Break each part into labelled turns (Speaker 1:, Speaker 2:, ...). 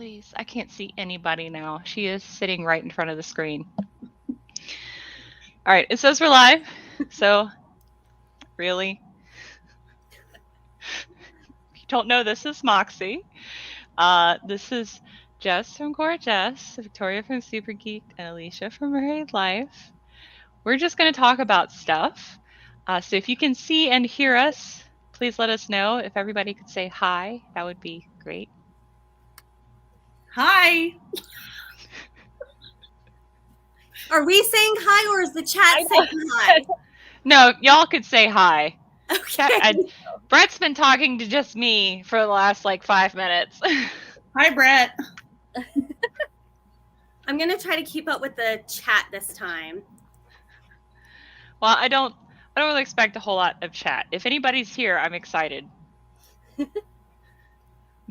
Speaker 1: please. I can't see anybody now. She is sitting right in front of the screen. All right, it says we're live. So, really? If you don't know, this is Moxie. This is Jess from Gorgeous, Victoria from Super Geeked, and Alicia from Married Life. We're just going to talk about stuff. So if you can see and hear us, please let us know. If everybody could say hi, that would be great.
Speaker 2: Hi.
Speaker 3: Are we saying hi or is the chat saying hi?
Speaker 1: No, y'all could say hi.
Speaker 3: Okay.
Speaker 1: Brett's been talking to just me for the last like 5 minutes.
Speaker 2: Hi, Brett.
Speaker 3: I'm going to try to keep up with the chat this time.
Speaker 1: Well, I don't really expect a whole lot of chat. If anybody's here, I'm excited.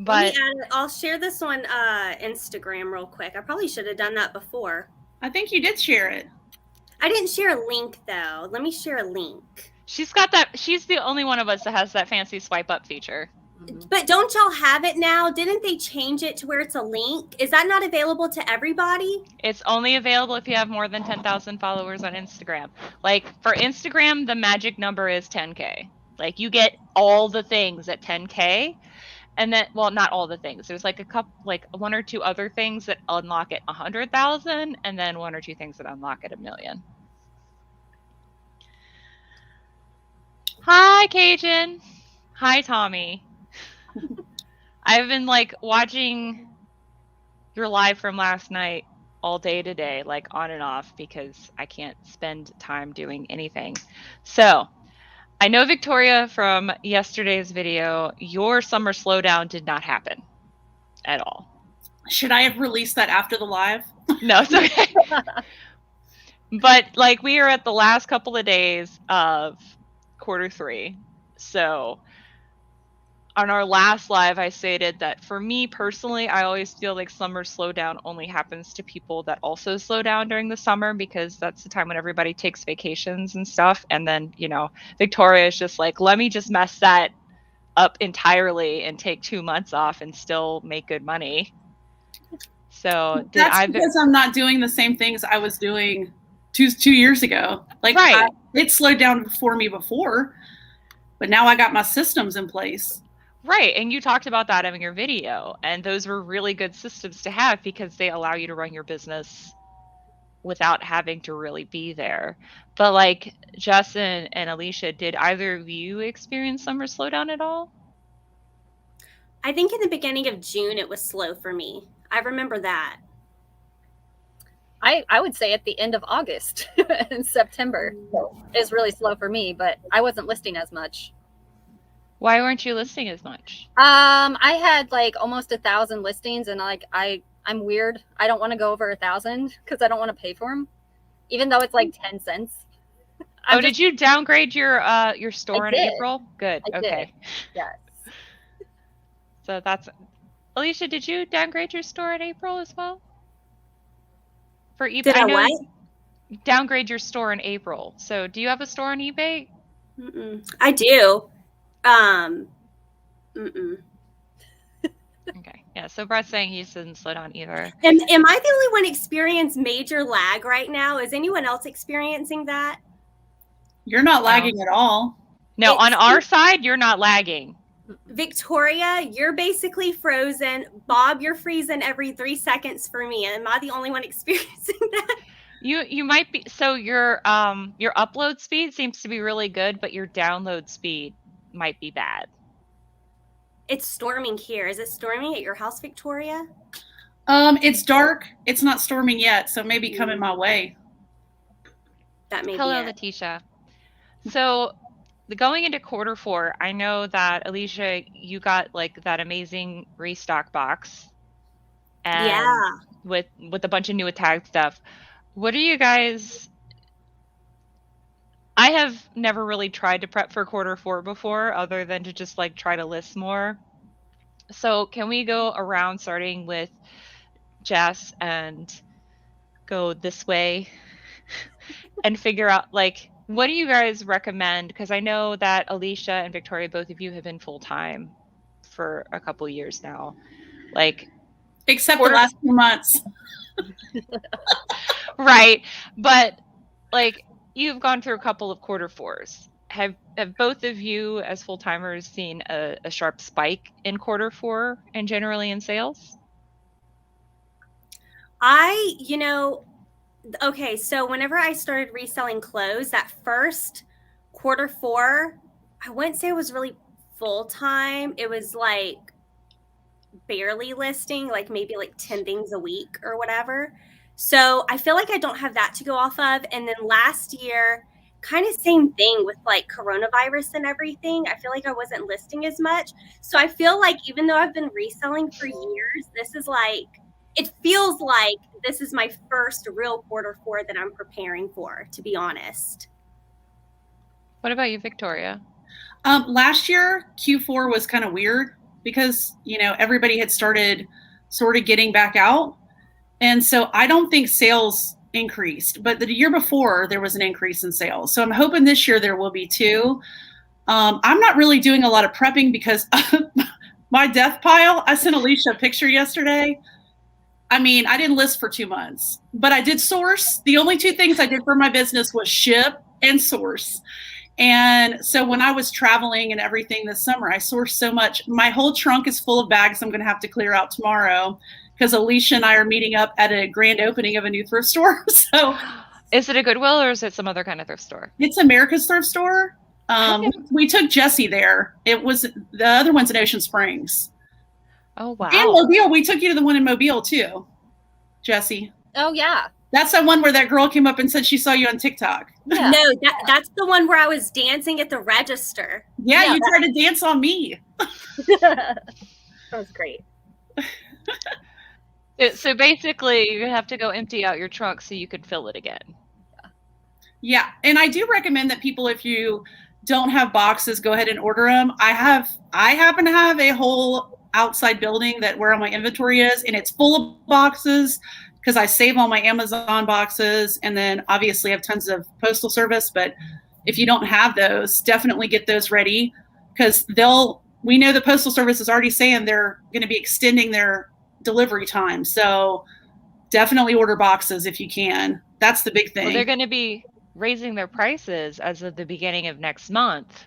Speaker 1: But
Speaker 3: I'll share this on Instagram real quick. I probably should have done that before.
Speaker 2: I think you did share it.
Speaker 3: I didn't share a link though. Let me share a link.
Speaker 1: She's got that. She's the only one of us that has that fancy swipe up feature.
Speaker 3: But don't y'all have it now? Didn't they change it to where it's a link? Is that not available to everybody?
Speaker 1: It's only available if you have more than 10,000 followers on Instagram. Like for Instagram, the magic number is 10K. Like you get all the things at 10K. And then, well, not all the things. There's like a couple, like 1 or 2 other things that unlock at 100,000, and then 1 or 2 things that unlock at 1 million. Hi, Cajun. Hi, Tommy. I've been like watching your live from last night all day today, like on and off, because I can't spend time doing anything. So I know, Victoria, from yesterday's video, your summer slowdown did not happen at all.
Speaker 2: Should I have released that after the live?
Speaker 1: No, it's okay. But like we are at the last couple of days of Q3. So on our last live, I stated that for me personally, I always feel like summer slowdown only happens to people that also slow down during the summer, because that's the time when everybody takes vacations and stuff. And then, you know, Victoria is just like, let me just mess that up entirely and take 2 months off and still make good money. So
Speaker 2: because I'm not doing the same things I was doing two years ago. Like,
Speaker 1: right.
Speaker 2: It slowed down for me before, but now I got my systems in place.
Speaker 1: Right. And you talked about that in your video, and those were really good systems to have because they allow you to run your business without having to really be there. But like Justin and Alicia, did either of you experience summer slowdown at all?
Speaker 3: I think in the beginning of June, it was slow for me. I remember that.
Speaker 4: I would say at the end of August and September is really slow for me, but I wasn't listing as much.
Speaker 1: Why weren't you listing as much?
Speaker 4: I had like almost 1,000 listings, and like I'm weird. I don't want to go over 1,000 because I don't want to pay for them, even though it's like 10 cents.
Speaker 1: Did you downgrade your store in April? Good. Okay.
Speaker 4: Yes.
Speaker 1: So that's Alicia. Did you downgrade your store in April as well? For eBay,
Speaker 3: did I what?
Speaker 1: Downgrade your store in April. So do you have a store on eBay?
Speaker 3: I do.
Speaker 1: Okay. Yeah. So Brett's saying he didn't slow down either.
Speaker 3: Am I the only one experiencing major lag right now? Is anyone else experiencing that?
Speaker 2: You're not lagging at all.
Speaker 1: No, on our side, you're not lagging.
Speaker 3: Victoria, you're basically frozen. Bob, you're freezing every 3 seconds for me. Am I the only one experiencing that?
Speaker 1: You might be. So your upload speed seems to be really good, but your download speed might be bad.
Speaker 3: It's storming here. Is it storming at your house, Victoria?
Speaker 2: It's dark. It's not storming yet, so maybe coming my way.
Speaker 3: That may
Speaker 1: Hello,
Speaker 3: be it.
Speaker 1: Letitia. So going into Q4, I know that Alicia, you got like that amazing restock box, and with a bunch of new tag stuff. What are you guys? I have never really tried to prep for Q4 before, other than to just like try to list more. So can we go around starting with Jess and go this way and figure out like, what do you guys recommend? Because I know that Alicia and Victoria, both of you have been full-time for a couple years now. Like,
Speaker 2: Except the last 2 months.
Speaker 1: Right. But like you've gone through a couple of quarter fours. Have both of you as full timers seen a sharp spike in quarter four and generally in sales?
Speaker 3: Okay, so whenever I started reselling clothes, that first quarter four, I wouldn't say it was really full time. It was like barely listing, like maybe like 10 things a week or whatever. So I feel like I don't have that to go off of. And then last year, kind of same thing with like coronavirus and everything. I feel like I wasn't listing as much. So I feel like even though I've been reselling for years, this is like, it feels like this is my first real quarter four that I'm preparing for, to be honest.
Speaker 1: What about you, Victoria?
Speaker 2: Last year, Q4 was kind of weird because, everybody had started sort of getting back out. And so I don't think sales increased, but the year before there was an increase in sales. So I'm hoping this year there will be too. I'm not really doing a lot of prepping because my death pile, I sent Alicia a picture yesterday. I mean, I didn't list for 2 months, but I did source. The only two things I did for my business was ship and source. And so when I was traveling and everything this summer, I sourced so much. My whole trunk is full of bags I'm going to have to clear out tomorrow because Alicia and I are meeting up at a grand opening of a new thrift store. So,
Speaker 1: is it a Goodwill or is it some other kind of thrift store?
Speaker 2: It's America's Thrift Store. We took Jessie there. It was the other one's in Ocean Springs.
Speaker 1: Oh, wow.
Speaker 2: And Mobile. We took you to the one in Mobile too, Jessie.
Speaker 4: Oh, yeah.
Speaker 2: That's the one where that girl came up and said she saw you on TikTok.
Speaker 4: Yeah.
Speaker 3: No, that's the one where I was dancing at the register.
Speaker 2: Yeah, you tried to dance on me.
Speaker 4: That was great.
Speaker 1: So basically, you have to go empty out your trunk so you could fill it again.
Speaker 2: Yeah, and I do recommend that people, if you don't have boxes, go ahead and order them. I happen to have a whole outside building where all my inventory is, and it's full of boxes because I save all my Amazon boxes, and then obviously I have tons of postal service. But if you don't have those, definitely get those ready because we know the postal service is already saying they're going to be extending their delivery time. So definitely order boxes if you can. That's the big thing.
Speaker 1: Well, they're going to be raising their prices as of the beginning of next month.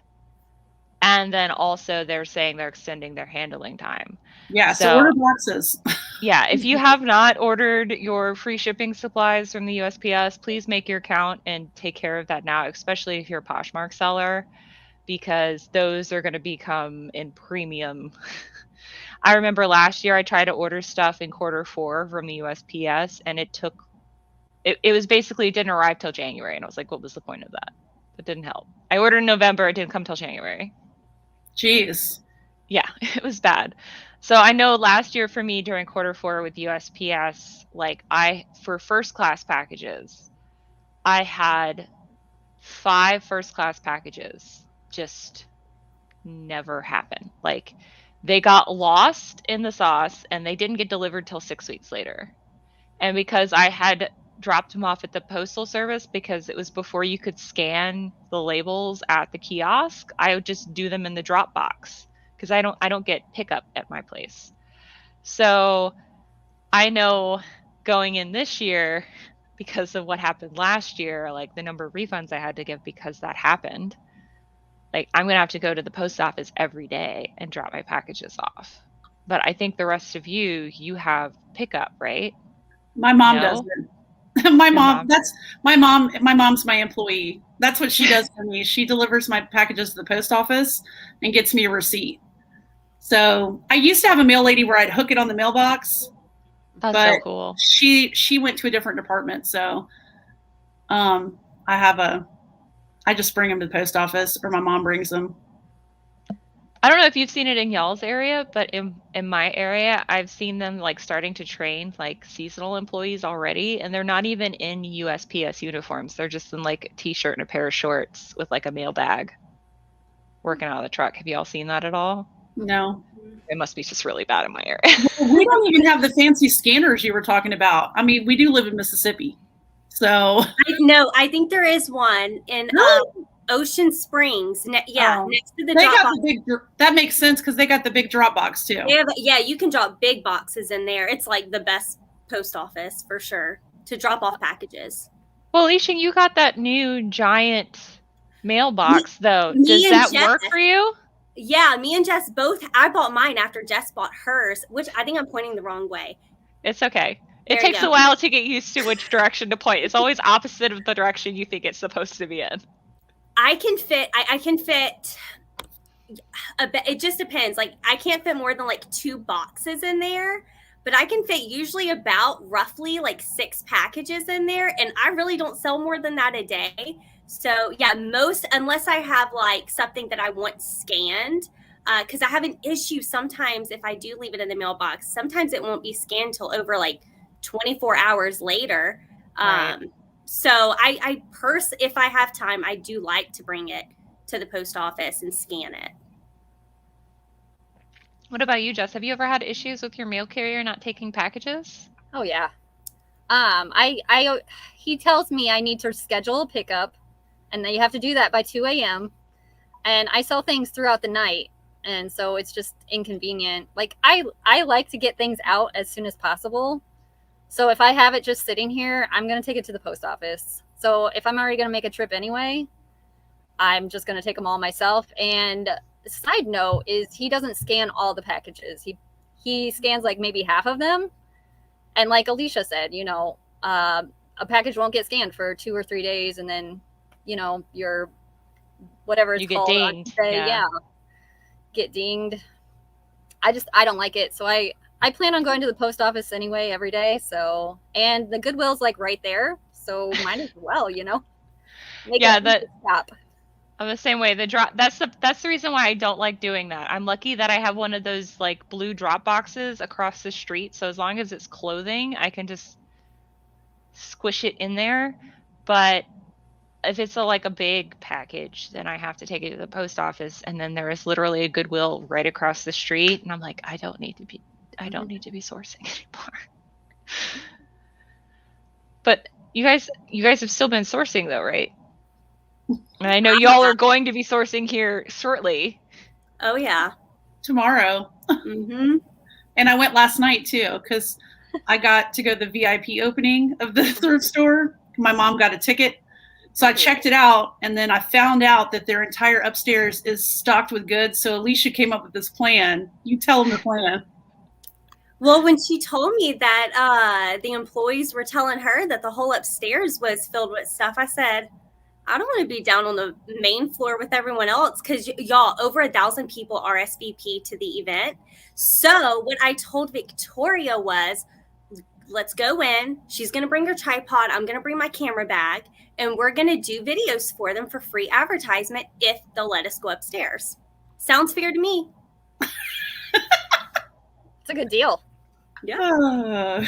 Speaker 1: And then also they're saying they're extending their handling time.
Speaker 2: Yeah, so order boxes.
Speaker 1: Yeah, if you have not ordered your free shipping supplies from the USPS, please make your count and take care of that now, especially if you're a Poshmark seller, because those are going to become in premium. I remember last year I tried to order stuff in quarter four from the USPS, and it was basically, it didn't arrive till January. And I was like, what was the point of that? It didn't help. I ordered in November. It didn't come till January.
Speaker 2: Jeez.
Speaker 1: Yeah, it was bad. So I know last year for me during quarter four with USPS, for first class packages, I had 5 first class packages just never happen. Like they got lost in the sauce and they didn't get delivered till 6 weeks later. And because I had dropped them off at the postal service because it was before you could scan the labels at the kiosk, I would just do them in the drop box because I don't get pickup at my place. So I know going in this year, because of what happened last year, like the number of refunds I had to give because that happened, like I'm going to have to go to the post office every day and drop my packages off. But I think the rest of you have pickup, right?
Speaker 2: My mom doesn't. My mom's my employee. That's what she does for me. She delivers my packages to the post office and gets me a receipt. So I used to have a mail lady where I'd hook it on the mailbox.
Speaker 1: That's so cool.
Speaker 2: She went to a different department. So I just bring them to the post office, or my mom brings them.
Speaker 1: I don't know if you've seen it in y'all's area, but in my area, I've seen them starting to train seasonal employees already, and they're not even in USPS uniforms. They're just in a t-shirt and a pair of shorts with a mail bag working out of the truck. Have y'all seen that at all?
Speaker 2: No.
Speaker 1: It must be just really bad in my area.
Speaker 2: We don't even have the fancy scanners you were talking about. I mean, we do live in Mississippi. So
Speaker 3: No, I think there is one in Ocean Springs. Next to the
Speaker 2: they
Speaker 3: drop
Speaker 2: got
Speaker 3: box.
Speaker 2: the big. That makes sense because they got the big drop box too.
Speaker 3: Yeah, you can drop big boxes in there. It's like the best post office for sure to drop off packages.
Speaker 1: Well, Alicia, you got that new giant mailbox, though.
Speaker 3: me
Speaker 1: Does
Speaker 3: and
Speaker 1: that
Speaker 3: Jess-
Speaker 1: work for you?
Speaker 3: Yeah, me and Jess both. I bought mine after Jess bought hers, which I think I'm pointing the wrong way.
Speaker 1: It's okay.
Speaker 3: There
Speaker 1: It
Speaker 3: you
Speaker 1: takes
Speaker 3: go.
Speaker 1: a while to get used to which direction to point. It's always opposite of the direction you think it's supposed to be in.
Speaker 3: I can fit a bit. It just depends. Like I can't fit more than like 2 boxes in there, but I can fit usually about roughly like 6 packages in there, and I really don't sell more than that a day. So yeah, unless I have like something that I want scanned, because I have an issue sometimes if I do leave it in the mailbox. Sometimes it won't be scanned till over like 24 hours later.
Speaker 1: Right.
Speaker 3: So if I have time, I do like to bring it to the post office and scan it.
Speaker 1: What about you, Jess? Have you ever had issues with your mail carrier not taking packages?
Speaker 4: Oh yeah. He tells me I need to schedule a pickup, and then you have to do that by 2 a.m. And I sell things throughout the night, and so it's just inconvenient. Like I like to get things out as soon as possible. So if I have it just sitting here, I'm gonna take it to the post office. So if I'm already gonna make a trip anyway, I'm just gonna take them all myself. And side note is he doesn't scan all the packages. He scans like maybe half of them. And like Alicia said, a package won't get scanned for 2 or 3 days, and then, your whatever it's called,
Speaker 1: dinged.
Speaker 4: Get dinged. I don't like it. So I plan on going to the post office anyway every day. So, and the Goodwill's like right there. So might as well, stop.
Speaker 1: I'm the same way. That's the reason why I don't like doing that. I'm lucky that I have one of those like blue drop boxes across the street. So as long as it's clothing, I can just squish it in there. But if it's a big package, then I have to take it to the post office, and then there is literally a Goodwill right across the street, and I'm like, I don't need to be sourcing anymore. But you guys have still been sourcing though, right? And I know y'all are going to be sourcing here shortly.
Speaker 3: Oh yeah,
Speaker 2: tomorrow.
Speaker 3: Mm-hmm.
Speaker 2: And I went last night too because I got to go to the VIP opening of the thrift store. My mom got a ticket, so I checked it out, and then I found out that their entire upstairs is stocked with goods. So Alicia came up with this plan. You tell them the plan.
Speaker 3: Well, when she told me that the employees were telling her that the whole upstairs was filled with stuff, I said, I don't want to be down on the main floor with everyone else, because y'all, over 1,000 people RSVP to the event. So what I told Victoria was, let's go in. She's going to bring her tripod. I'm going to bring my camera bag, and we're going to do videos for them for free advertisement if they'll let us go upstairs. Sounds fair to me.
Speaker 4: It's a good deal.
Speaker 3: Yeah.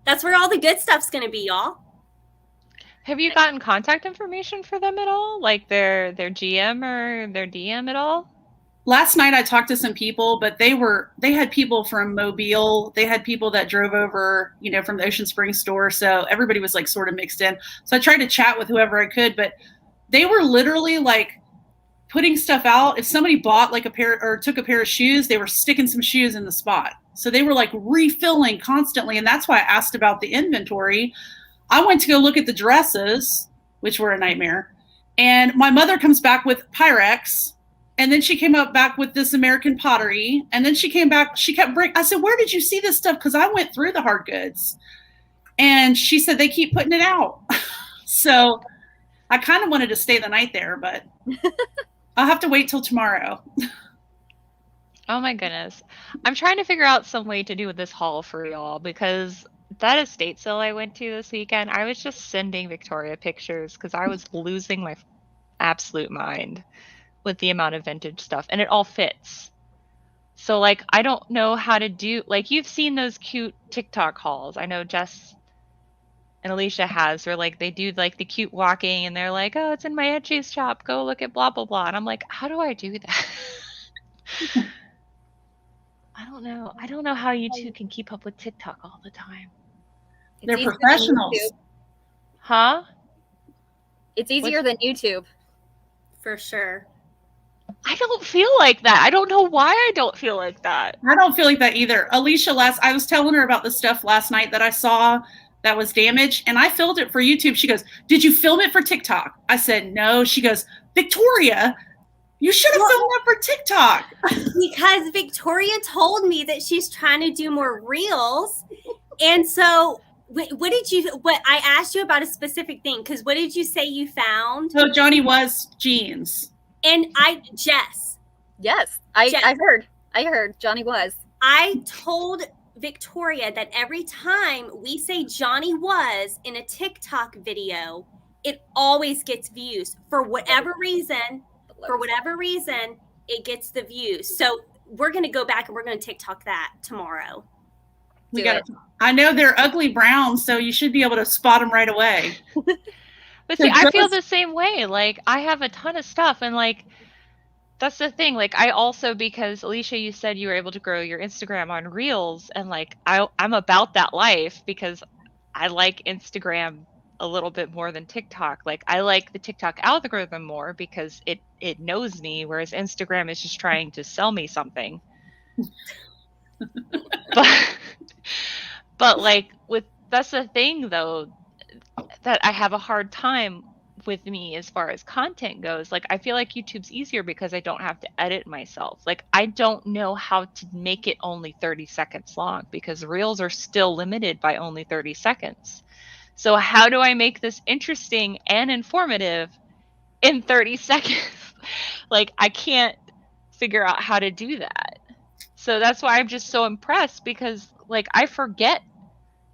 Speaker 3: That's where all the good stuff's going to be, y'all.
Speaker 1: Have you gotten contact information for them at all? Like their GM or their DM at all?
Speaker 2: Last night I talked to some people, but they had people from Mobile. They had people that drove over, from the Ocean Springs store. So everybody was like sort of mixed in. So I tried to chat with whoever I could, but they were literally like putting stuff out. If somebody bought like a pair or took a pair of shoes, they were sticking some shoes in the spot. So they were like refilling constantly. And that's why I asked about the inventory. I went to go look at the dresses, which were a nightmare. And my mother comes back with Pyrex. And then she came back with this American pottery. And then she came back, she kept bringing, I said, where did you see this stuff? Because I went through the hard goods. And she said, they keep putting it out. So I kind of wanted to stay the night there, but I'll have to wait till tomorrow.
Speaker 1: Oh my goodness. I'm trying to figure out some way to do this haul for y'all, because that estate sale I went to this weekend, I was just sending Victoria pictures because I was losing my absolute mind with the amount of vintage stuff, and it all fits. So I don't know how to do, you've seen those cute TikTok hauls. I know Jess and Alicia has, where they do the cute walking, and they're like, oh, it's in my Etsy's shop, go look at blah blah blah, and I'm like, how do I do that? I don't know how you two can keep up with TikTok all the time.
Speaker 2: They're professionals.
Speaker 1: Huh?
Speaker 4: It's easier than YouTube.
Speaker 3: For sure.
Speaker 1: I don't feel like that. I don't know why I don't feel like that.
Speaker 2: I don't feel like that either. Alicia, I was telling her about the stuff last night that I saw that was damaged, and I filmed it for YouTube. She goes, "Did you film it for TikTok?" I said, "No." She goes, "Victoria, you should have filmed that for TikTok."
Speaker 3: Because Victoria told me that she's trying to do more reels. And so what I asked you about a specific thing, because what did you say you found?
Speaker 2: So Johnny Was jeans.
Speaker 3: And Jess.
Speaker 4: Yes, I heard Johnny Was.
Speaker 3: I told Victoria that every time we say Johnny Was in a TikTok video, it always gets views. For whatever reason, it gets the views. So we're going to go back and we're going to TikTok that tomorrow.
Speaker 2: I know they're ugly brown, so you should be able to spot them right away.
Speaker 1: But see, I feel the same way. Like, I have a ton of stuff, and like, that's the thing. Like, I also, because Alicia, you said you were able to grow your Instagram on Reels, and like, I'm about that life because I like Instagram a little bit more than TikTok. Like, I like the TikTok algorithm more because it knows me, whereas Instagram is just trying to sell me something. But like, that's the thing though, that I have a hard time with me as far as content goes. Like, I feel like YouTube's easier because I don't have to edit myself. Like, I don't know how to make it only 30 seconds long because Reels are still limited by only 30 seconds. So how do I make this interesting and informative in 30 seconds? Like, I can't figure out how to do that. So that's why I'm just so impressed, because like, I forget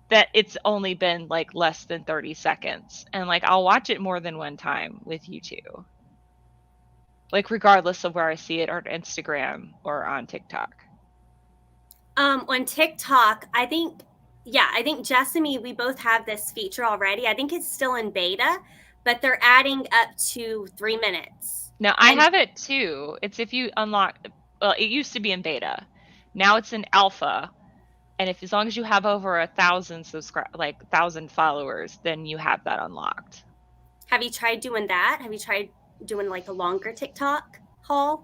Speaker 1: that it's only been like less than 30 seconds, and like, I'll watch it more than one time with you two, like, regardless of where I see it, or Instagram or on TikTok.
Speaker 3: On TikTok, I think Jess and me, we both have this feature already. I think it's still in beta, but they're adding up to 3 minutes.
Speaker 1: Now, I have it too. It's if you unlock, well, it used to be in beta. Now it's in alpha. And as long as you have over 1,000 1,000 followers, then you have that unlocked.
Speaker 3: Have you tried doing that? Have you tried doing like a longer TikTok haul?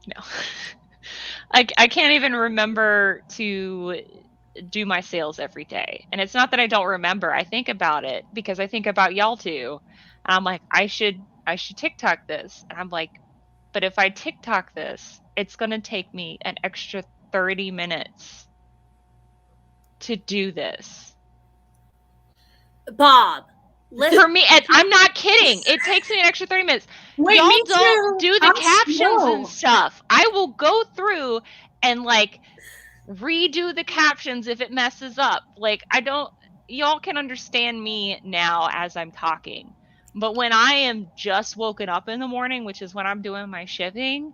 Speaker 1: No. I can't even remember to do my sales every day. And it's not that I don't remember. I think about it because I think about y'all too. And I'm like, I should TikTok this. And I'm like, but if I TikTok this, it's going to take me an extra 30 minutes to do this.
Speaker 3: Bob, listen.
Speaker 1: For me, and I'm not kidding. It takes me an extra 30 minutes.
Speaker 2: Wait,
Speaker 1: y'all
Speaker 2: me
Speaker 1: don't
Speaker 2: too.
Speaker 1: do the captions
Speaker 2: slow.
Speaker 1: and stuff. I will go through and like redo the captions if it messes up. Like, y'all can understand me now as I'm talking. But when I am just woken up in the morning, which is when I'm doing my shipping,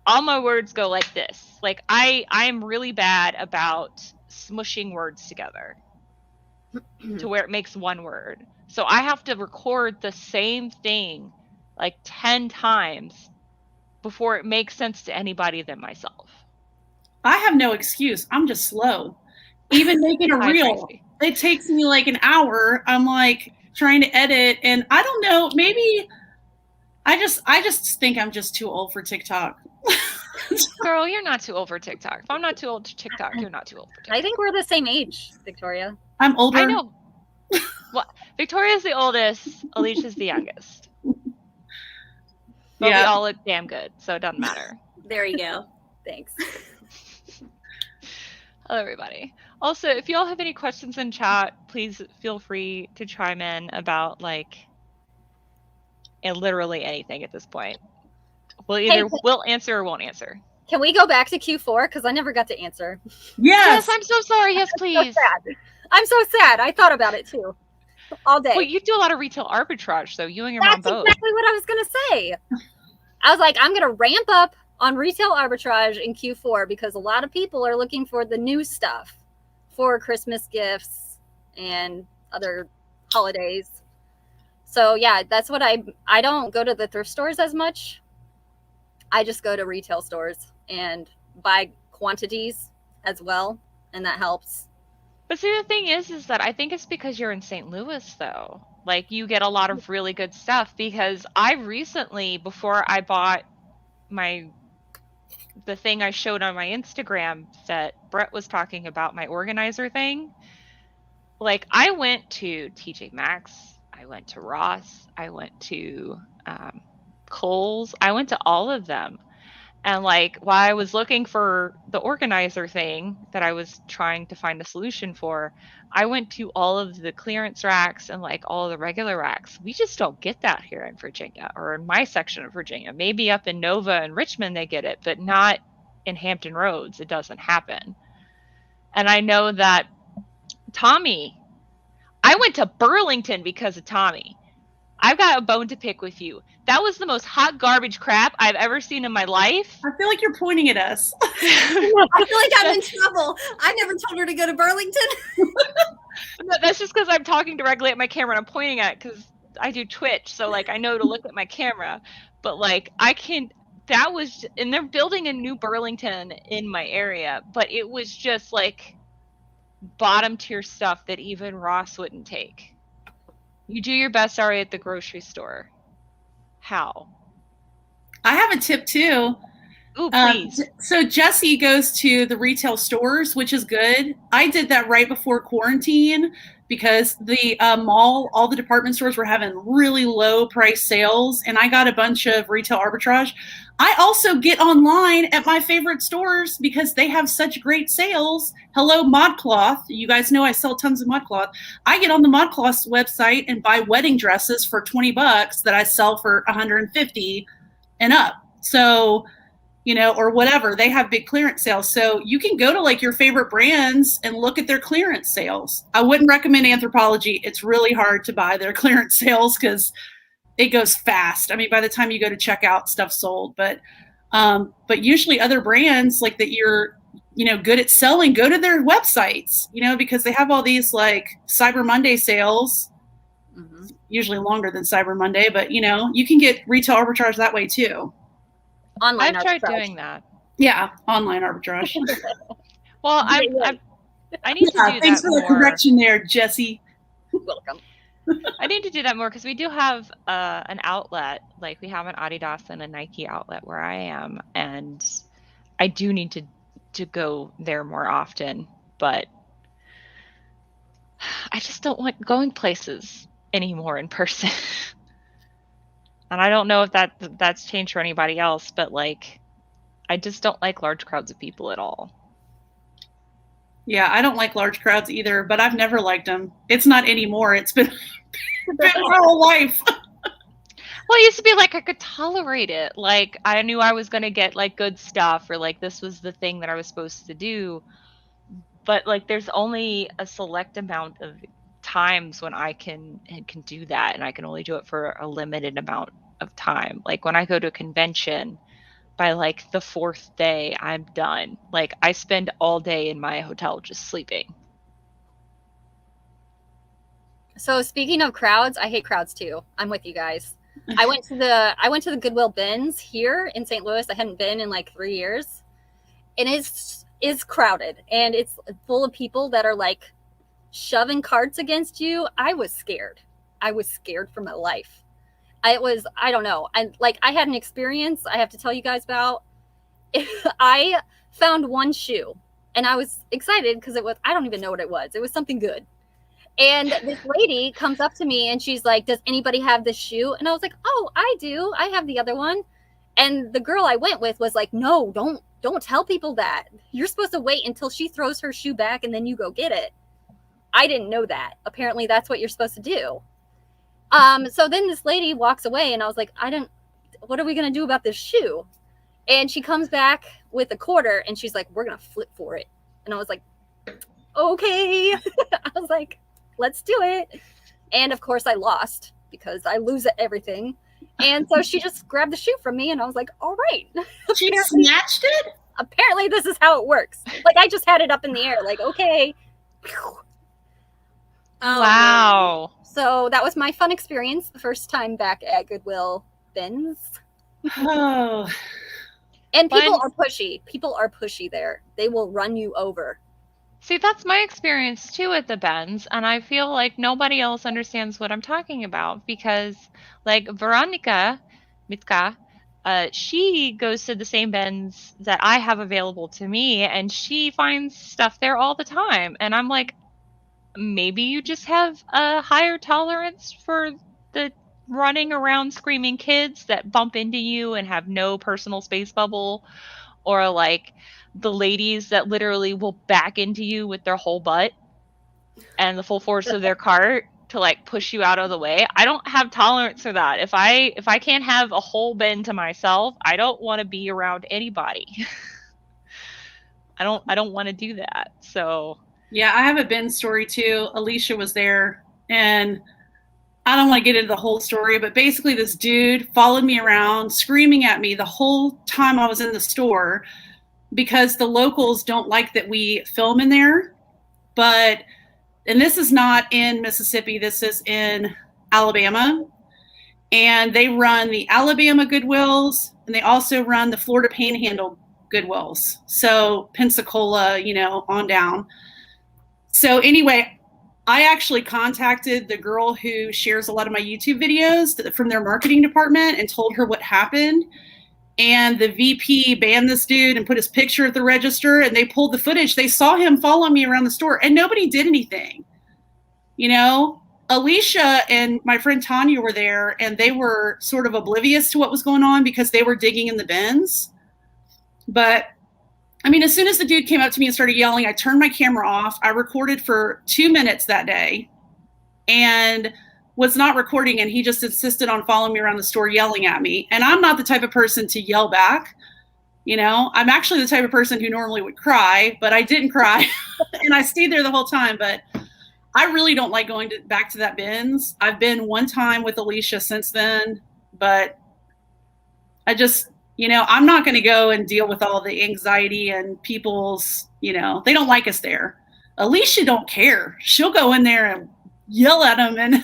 Speaker 1: all my words go like this. Like, I'm really bad about smushing words together to where it makes one word. So I have to record the same thing like 10 times before it makes sense to anybody than myself.
Speaker 2: I have no excuse. I'm just slow. Even making a reel, it takes me like an hour. I'm like trying to edit, and I don't know, maybe I just think I'm just too old for TikTok.
Speaker 1: Girl, you're not too old for TikTok. If I'm not too old for TikTok, you're not too old for TikTok.
Speaker 4: I think we're the same age, Victoria.
Speaker 2: I'm older.
Speaker 1: I know. Well, Victoria's the oldest. Alicia's the youngest. But we all look damn good, so it doesn't matter.
Speaker 3: There you go.
Speaker 4: Thanks.
Speaker 1: Hello, everybody. Also, if y'all have any questions in chat, please feel free to chime in about like literally anything at this point. We'll answer or won't answer.
Speaker 4: Can we go back to Q4? Because I never got to answer.
Speaker 2: Yes,
Speaker 1: I'm so sorry. Yes, please.
Speaker 4: I'm so sad. I thought about it too. All day.
Speaker 1: Well, you do a lot of retail arbitrage, though. You and your mom both.
Speaker 4: That's exactly what I was going to say. I was like, I'm going to ramp up on retail arbitrage in Q4 because a lot of people are looking for the new stuff for Christmas gifts and other holidays. So yeah, that's what I don't go to the thrift stores as much. I just go to retail stores and buy quantities as well, and that helps.
Speaker 1: But see, the thing is that I think it's because you're in St. Louis, though. Like, you get a lot of really good stuff, because I recently, before I bought the thing I showed on my Instagram that Brett was talking about, my organizer thing, like, I went to TJ Maxx, I went to Ross, I went to Kohl's, I went to all of them. And like, while I was looking for the organizer thing that I was trying to find a solution for, I went to all of the clearance racks and like all of the regular racks. We just don't get that here in Virginia, or in my section of Virginia. Maybe up in Nova and Richmond they get it, but not in Hampton Roads. It doesn't happen. And I know that Tommy, I went to Burlington because of Tommy. I've got a bone to pick with you. That was the most hot garbage crap I've ever seen in my life.
Speaker 2: I feel like you're pointing at us.
Speaker 3: I feel like I'm in trouble. I never told her to go to Burlington.
Speaker 1: No, that's just because I'm talking directly at my camera and I'm pointing at it because I do Twitch. So, like, I know to look at my camera. But, like, and they're building a new Burlington in my area. But it was just, like, bottom tier stuff that even Ross wouldn't take. You do your best, Ari, at the grocery store. How?
Speaker 2: I have a tip too.
Speaker 1: Ooh, please.
Speaker 2: So Jesse goes to the retail stores, which is good. I did that right before quarantine because the mall, all the department stores were having really low price sales, and I got a bunch of retail arbitrage. I also get online at my favorite stores because they have such great sales. Hello, ModCloth. You guys know I sell tons of ModCloth. I get on the ModCloth website and buy wedding dresses for $20 that I sell for $150 and up. So, you know, or whatever. They have big clearance sales. So you can go to like your favorite brands and look at their clearance sales. I wouldn't recommend Anthropologie. It's really hard to buy their clearance sales because it goes fast. I mean, by the time you go to checkout, stuff's sold. But usually other brands like that you're, you know, good at selling, go to their websites, you know, because they have all these like Cyber Monday sales, usually longer than Cyber Monday, but you know, you can get retail arbitrage that way too.
Speaker 4: Online
Speaker 1: I've tried
Speaker 4: arbitrage.
Speaker 1: doing that.
Speaker 2: Yeah, online arbitrage.
Speaker 1: Well, I need to do
Speaker 2: thanks
Speaker 1: that
Speaker 2: for the
Speaker 1: more.
Speaker 2: correction there, Jesse.
Speaker 4: Welcome.
Speaker 1: I need to do that more because we do have an outlet. Like, we have an Adidas and a Nike outlet where I am, and I do need to go there more often. But I just don't like going places anymore in person. And I don't know if that's changed for anybody else, but like, I just don't like large crowds of people at all.
Speaker 2: Yeah, I don't like large crowds either, but I've never liked them. It's not anymore. It's been my whole life.
Speaker 1: Well, it used to be like I could tolerate it. Like, I knew I was going to get like good stuff, or like this was the thing that I was supposed to do. But like, there's only a select amount of times when I can do that, and I can only do it for a limited amount of time. Like, when I go to a convention, by like the fourth day, I'm done. Like, I spend all day in my hotel just sleeping.
Speaker 4: So speaking of crowds, I hate crowds too. I'm with you guys. I went to the Goodwill bins here in St. Louis. I hadn't been in like 3 years, and it's crowded, and it's full of people that are like shoving carts against you. I was scared for my life. I don't know. I had an experience I have to tell you guys about. I found one shoe, and I was excited because I don't even know what it was. It was something good. And this lady comes up to me and she's like, "Does anybody have this shoe?" And I was like, "Oh, I do. I have the other one." And the girl I went with was like, "No, don't tell people that. You're supposed to wait until she throws her shoe back and then you go get it." I didn't know that. Apparently that's what you're supposed to do. So then this lady walks away and I was like, what are we going to do about this shoe? And she comes back with a quarter and she's like, "We're going to flip for it." And I was like, okay. I was like, let's do it. And of course I lost because I lose at everything. And so she just grabbed the shoe from me and I was like, all right.
Speaker 2: She snatched it?
Speaker 4: Apparently this is how it works. Like, I just had it up in the air, like, okay.
Speaker 3: Oh,
Speaker 1: Wow.
Speaker 3: man.
Speaker 4: So that was my fun experience the first time back at Goodwill bins.
Speaker 2: Oh.
Speaker 4: And people
Speaker 1: Fun.
Speaker 4: are pushy. People are pushy there. They will run you over.
Speaker 1: See, that's my experience too at the Bens, and I feel like nobody else understands what I'm talking about because, like, Veronica Mitka, she goes to the same Bens that I have available to me, and she finds stuff there all the time. And I'm like, maybe you just have a higher tolerance for the running around screaming kids that bump into you and have no personal space bubble, or like the ladies that literally will back into you with their whole butt and the full force of their cart to like push you out of the way. I don't have tolerance for that. If I can't have a whole bend to myself, I don't want to be around anybody. I don't want to do that. So
Speaker 2: yeah, I have a Ben story too. Alicia was there, and I don't want to get into the whole story, but basically this dude followed me around screaming at me the whole time I was in the store because the locals don't like that we film in there. And this is not in Mississippi, this is in Alabama. And they run the Alabama Goodwills, and they also run the Florida Panhandle Goodwills. So Pensacola, on down. So anyway, I actually contacted the girl who shares a lot of my YouTube videos from their marketing department and told her what happened. And the VP banned this dude and put his picture at the register, and they pulled the footage. They saw him follow me around the store, and nobody did anything. Alicia and my friend Tanya were there, and they were sort of oblivious to what was going on because they were digging in the bins. But I mean, as soon as the dude came up to me and started yelling, I turned my camera off. I recorded for 2 minutes that day and was not recording, and he just insisted on following me around the store yelling at me. And I'm not the type of person to yell back. I'm actually the type of person who normally would cry, but I didn't cry. And I stayed there the whole time. But I really don't like going back to that bins. I've been one time with Alicia since then, but I just, I'm not going to go and deal with all the anxiety and people's, they don't like us there. Alicia don't care. She'll go in there and yell at them. And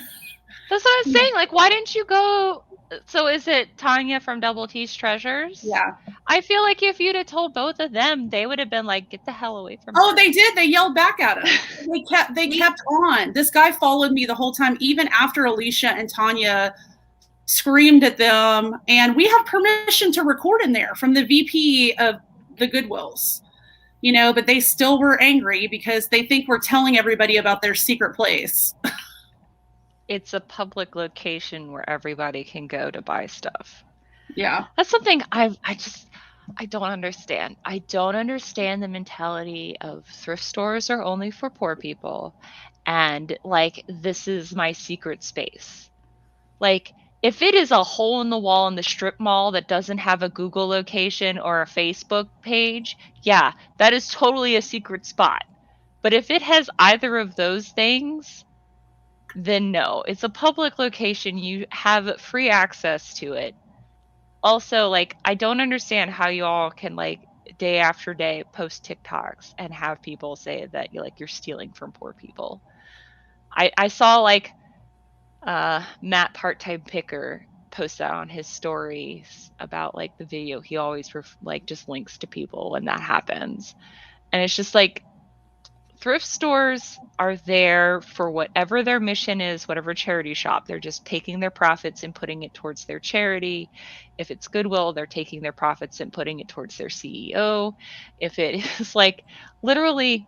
Speaker 1: that's what I was saying. Like, why didn't you go? So is it Tanya from Double T's Treasures?
Speaker 2: Yeah.
Speaker 1: I feel like if you'd have told both of them, they would have been like, get the hell away from me.
Speaker 2: Oh, they did. They yelled back at him. They kept on. This guy followed me the whole time, even after Alicia and Tanya screamed at them. And we have permission to record in there from the VP of the Goodwills, but they still were angry because they think we're telling everybody about their secret place.
Speaker 1: It's a public location where everybody can go to buy stuff.
Speaker 2: Yeah.
Speaker 1: That's something I don't understand. I don't understand the mentality of thrift stores are only for poor people, and like, this is my secret space. Like, if it is a hole in the wall in the strip mall that doesn't have a Google location or a Facebook page, yeah, that is totally a secret spot. But if it has either of those things, then no, it's a public location. You have free access to it. Also, like, I don't understand how you all can, like, day after day post TikToks and have people say that you're stealing from poor people. I saw, like, Matt Part-Time Picker post that on his stories about, like, the video. He always just links to people when that happens. And it's just like, thrift stores are there for whatever their mission is, whatever charity shop. They're just taking their profits and putting it towards their charity. If it's Goodwill, they're taking their profits and putting it towards their CEO. If it is like literally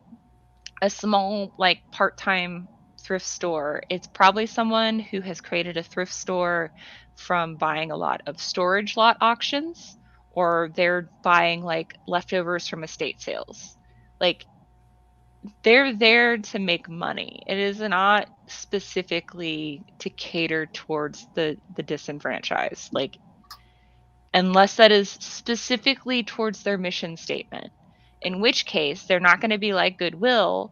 Speaker 1: a small, like, part-time thrift store, it's probably someone who has created a thrift store from buying a lot of storage lot auctions, or they're buying like leftovers from estate sales. Like, they're there to make money. It is not specifically to cater towards the disenfranchised, like, unless that is specifically towards their mission statement, in which case they're not going to be like Goodwill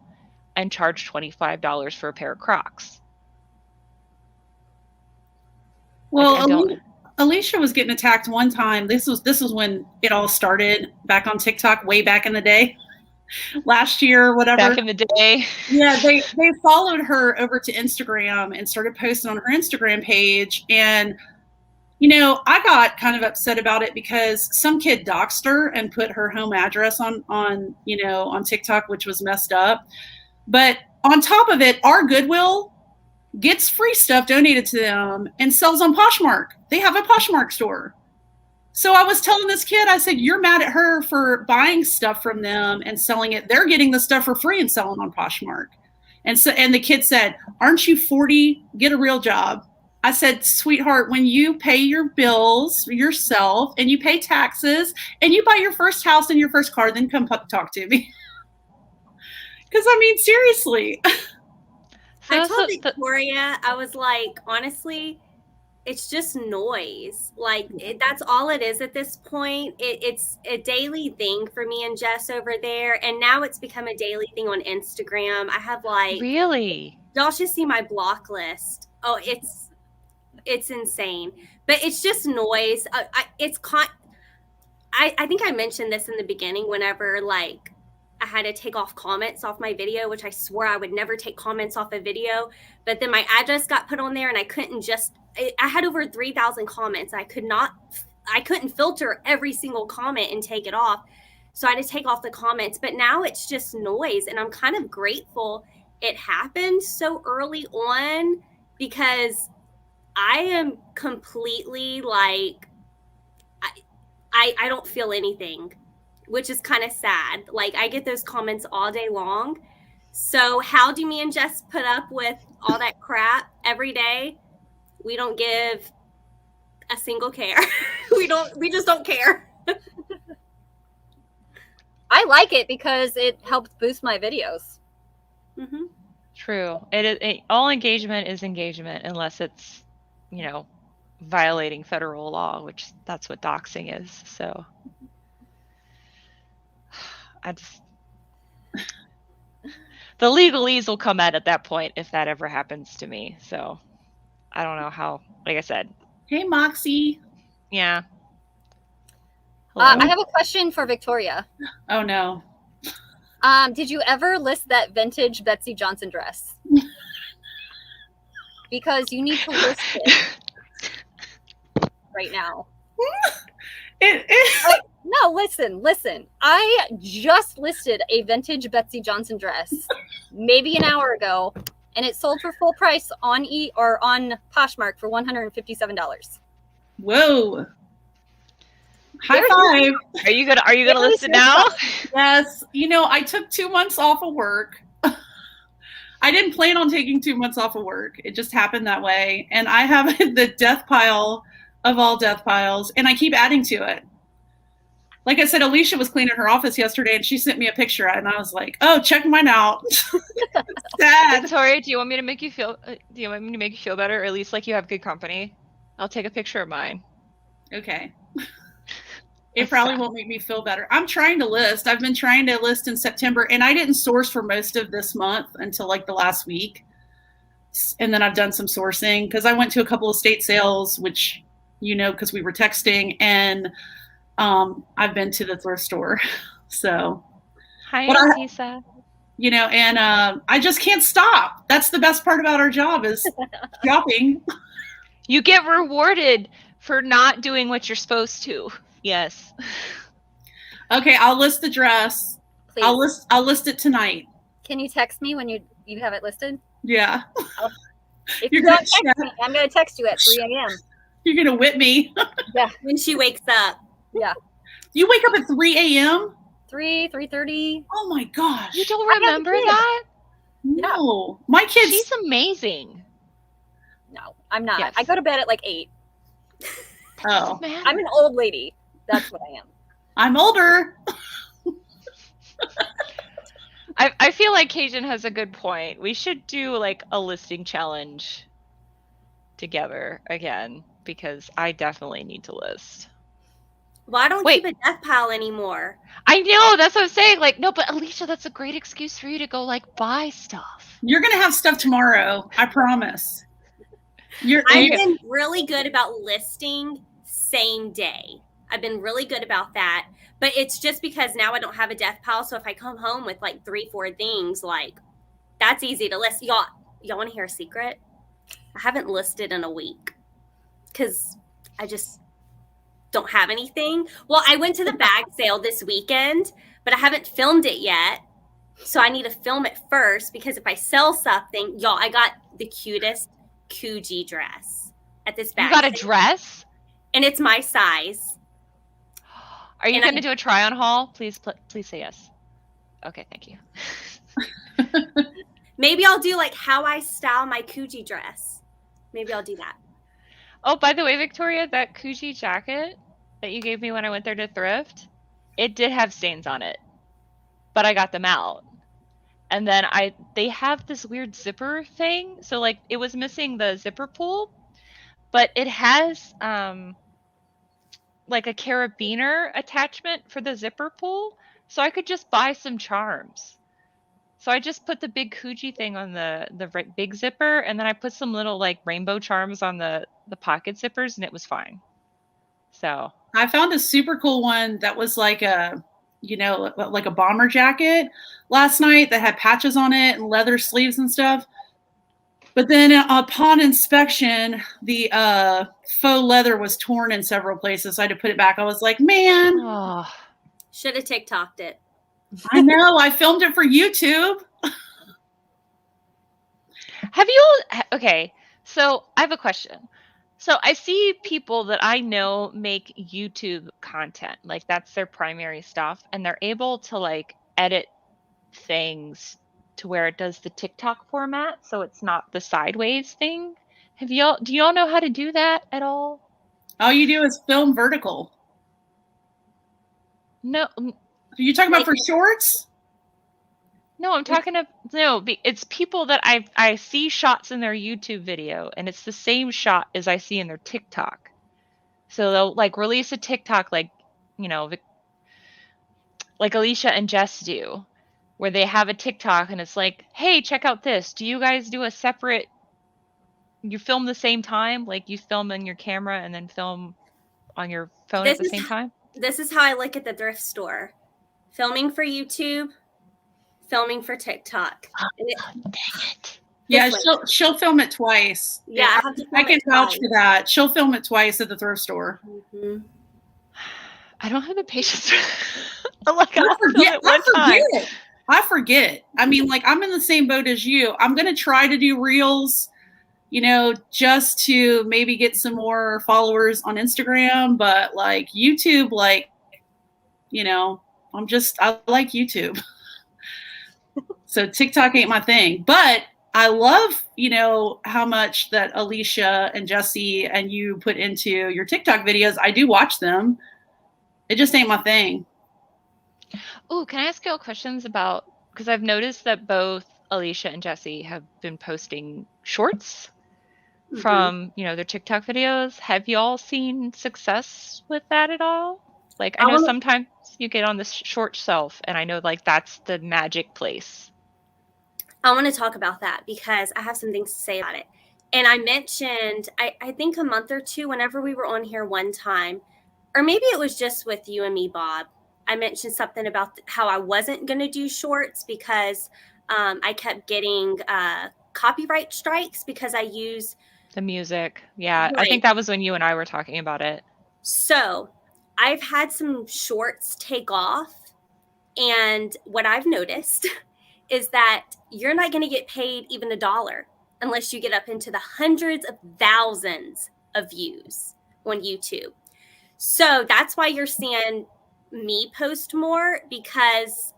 Speaker 1: and charge $25 for a pair of Crocs.
Speaker 2: Well, Alicia was getting attacked one time. This was when it all started, back on TikTok, way back in the day. Last year, whatever.
Speaker 1: Back in the day.
Speaker 2: Yeah, they followed her over to Instagram and started posting on her Instagram page. And I got kind of upset about it because some kid doxed her and put her home address on TikTok, which was messed up. But on top of it, our Goodwill gets free stuff donated to them and sells on Poshmark. They have a Poshmark store. So I was telling this kid, I said, you're mad at her for buying stuff from them and selling it. They're getting the stuff for free and selling on Poshmark. And the kid said, aren't you 40? Get a real job. I said, sweetheart, when you pay your bills yourself and you pay taxes and you buy your first house and your first car, then come talk to me. Because, seriously.
Speaker 3: I told Victoria, I was like, honestly, it's just noise. Like, that's all it is at this point. It's a daily thing for me and Jess over there. And now it's become a daily thing on Instagram. I have
Speaker 1: Really?
Speaker 3: Y'all should see my block list. Oh, it's insane. But it's just noise. I think I mentioned this in the beginning whenever I had to take off comments off my video, which I swore I would never take comments off a video. But then my address got put on there and I couldn't I had over 3,000 comments. I couldn't filter every single comment and take it off. So I had to take off the comments. But now it's just noise. And I'm kind of grateful it happened so early on because I am completely I don't feel anything, which is kind of sad. I get those comments all day long. So how do me and Jess put up with all that crap every day? We don't give a single care. We just don't care.
Speaker 4: I like it because it helps boost my videos.
Speaker 3: Mm-hmm.
Speaker 1: True. All engagement is engagement unless it's, violating federal law, which that's what doxing is. So the legalese will come out at that point if that ever happens to me. So I don't know how, like I said.
Speaker 2: Hey, Moxie.
Speaker 1: Yeah.
Speaker 4: I have a question for Victoria.
Speaker 2: Oh, no.
Speaker 4: Did you ever list that vintage Betsy Johnson dress? Because you need to list it right now. No, listen. I just listed a vintage Betsy Johnson dress maybe an hour ago, and it sold for full price on on Poshmark for $157.
Speaker 2: Whoa. High five.
Speaker 1: Are you gonna list it now?
Speaker 2: Yes. I took 2 months off of work. I didn't plan on taking 2 months off of work. It just happened that way. And I have the death pile of all death piles, and I keep adding to it. Like I said, Alicia was cleaning her office yesterday, and she sent me a picture, and I was like, "Oh, check mine out." Sad.
Speaker 1: Victoria, do you want me to make you feel? Do you want me to make you feel better, or at least like you have good company? I'll take a picture of mine.
Speaker 2: Okay. It probably won't make me feel better. I'm trying to list. I've been trying to list in September, and I didn't source for most of this month until the last week. And then I've done some sourcing because I went to a couple of state sales, which, because we were texting, and I've been to the thrift store. So.
Speaker 1: Hi, Lisa.
Speaker 2: And I just can't stop. That's the best part about our job is shopping.
Speaker 1: You get rewarded for not doing what you're supposed to. Yes.
Speaker 2: Okay, I'll list the dress. Please. I'll list it tonight.
Speaker 4: Can you text me when you have it listed?
Speaker 2: Yeah.
Speaker 4: If you don't text me, I'm going to text you at 3 a.m.
Speaker 2: You're going to whip me.
Speaker 4: Yeah.
Speaker 3: When she wakes up.
Speaker 4: Yeah.
Speaker 2: You wake up at 3 a.m.?
Speaker 4: 3:30.
Speaker 2: Oh my gosh.
Speaker 1: You don't remember that?
Speaker 2: No. Yeah. My kids.
Speaker 1: She's amazing.
Speaker 4: No, I'm not.
Speaker 1: Yes.
Speaker 4: I go to bed at 8.
Speaker 2: Oh.
Speaker 4: I'm an old lady. That's what I am.
Speaker 2: I'm older.
Speaker 1: I feel like Cajun has a good point. We should do a listing challenge together again because I definitely need to list.
Speaker 3: Well, I don't keep a death pile anymore.
Speaker 1: I know, that's what I'm saying. No, but Alicia, that's a great excuse for you to go buy stuff.
Speaker 2: You're gonna have stuff tomorrow, I promise.
Speaker 3: I've been really good about listing same day. I've been really good about that. But it's just because now I don't have a death pile. So if I come home with 3-4 things, that's easy to list. Y'all want to hear a secret? I haven't listed in a week because I just don't have anything. Well, I went to the bag sale this weekend, but I haven't filmed it yet. So I need to film it first because if I sell something, y'all, I got the cutest Coogee dress at this bag
Speaker 1: You got a
Speaker 3: sale.
Speaker 1: dress?
Speaker 3: And it's my size.
Speaker 1: Are you
Speaker 3: And
Speaker 1: going to do a try on haul? Please say yes. Okay, thank you.
Speaker 3: Maybe I'll do like how I style my Coogee dress. Maybe I'll do that.
Speaker 1: Oh, by the way, Victoria, that Coogee jacket that you gave me when I went there to thrift, it did have stains on it, but I got them out. And then they have this weird zipper thing, so like it was missing the zipper pull, but it has like a carabiner attachment for the zipper pull, so I could just buy some charms. So I just put the big Coogee thing on the big zipper, and then I put some little like rainbow charms on the pocket zippers, and it was fine. So
Speaker 2: I found a super cool one that was like a, like a bomber jacket last night that had patches on it and leather sleeves and stuff. But then upon inspection, the faux leather was torn in several places. So I had to put it back. I was like, man.
Speaker 1: oh.
Speaker 3: Should have TikToked it.
Speaker 2: I know. I filmed it for YouTube.
Speaker 1: Have you, okay, so I have a question. So I see people that I know make YouTube content, like that's their primary stuff, and they're able to like edit things to where it does the TikTok format, so it's not the sideways thing. Do y'all know how to do that at all?
Speaker 2: All you do is film vertical.
Speaker 1: No,
Speaker 2: Are you talking about for shorts?
Speaker 1: no, I'm talking of no. It's people that I see shots in their YouTube video, and it's the same shot as I see in their TikTok. So they'll like release a TikTok, like like Alicia and Jess do, where they have a TikTok, and it's like, hey, check out this. Do you guys do a separate? You film the same time, like you film on your camera and then film on your phone at the same time.
Speaker 3: This is how I look at the thrift store: filming for YouTube, filming for TikTok.
Speaker 1: Dang it.
Speaker 2: Yeah, she'll film it twice.
Speaker 3: Yeah, I have to film
Speaker 2: I can
Speaker 3: it
Speaker 2: vouch
Speaker 3: twice.
Speaker 2: for that. She'll film it twice at the thrift store.
Speaker 3: Mm-hmm.
Speaker 1: I don't have the patience. Like I'll film it one time.
Speaker 2: I forget. I mean, like I'm in the same boat as you. I'm gonna try to do reels, just to maybe get some more followers on Instagram. But like YouTube, I like YouTube. So TikTok ain't my thing. But I love, how much that Alicia and Jesse and you put into your TikTok videos. I do watch them. It just ain't my thing.
Speaker 1: Oh, can I ask you all questions about, because I've noticed that both Alicia and Jesse have been posting shorts from, their TikTok videos. Have y'all seen success with that at all? Like, I know sometimes you get on this short shelf, and I know like that's the magic place.
Speaker 3: I want to talk about that because I have some things to say about it. And I mentioned, I think a month or two, whenever we were on here one time, or maybe it was just with you and me, Bob, I mentioned something about how I wasn't going to do shorts because I kept getting copyright strikes because I use
Speaker 1: the music. Yeah,
Speaker 3: right.
Speaker 1: I think that was when you and I were talking about it.
Speaker 3: So I've had some shorts take off, and what I've noticed is that you're not going to get paid even $1 unless you get up into the hundreds of thousands of views on YouTube. So that's why you're seeing me post more, because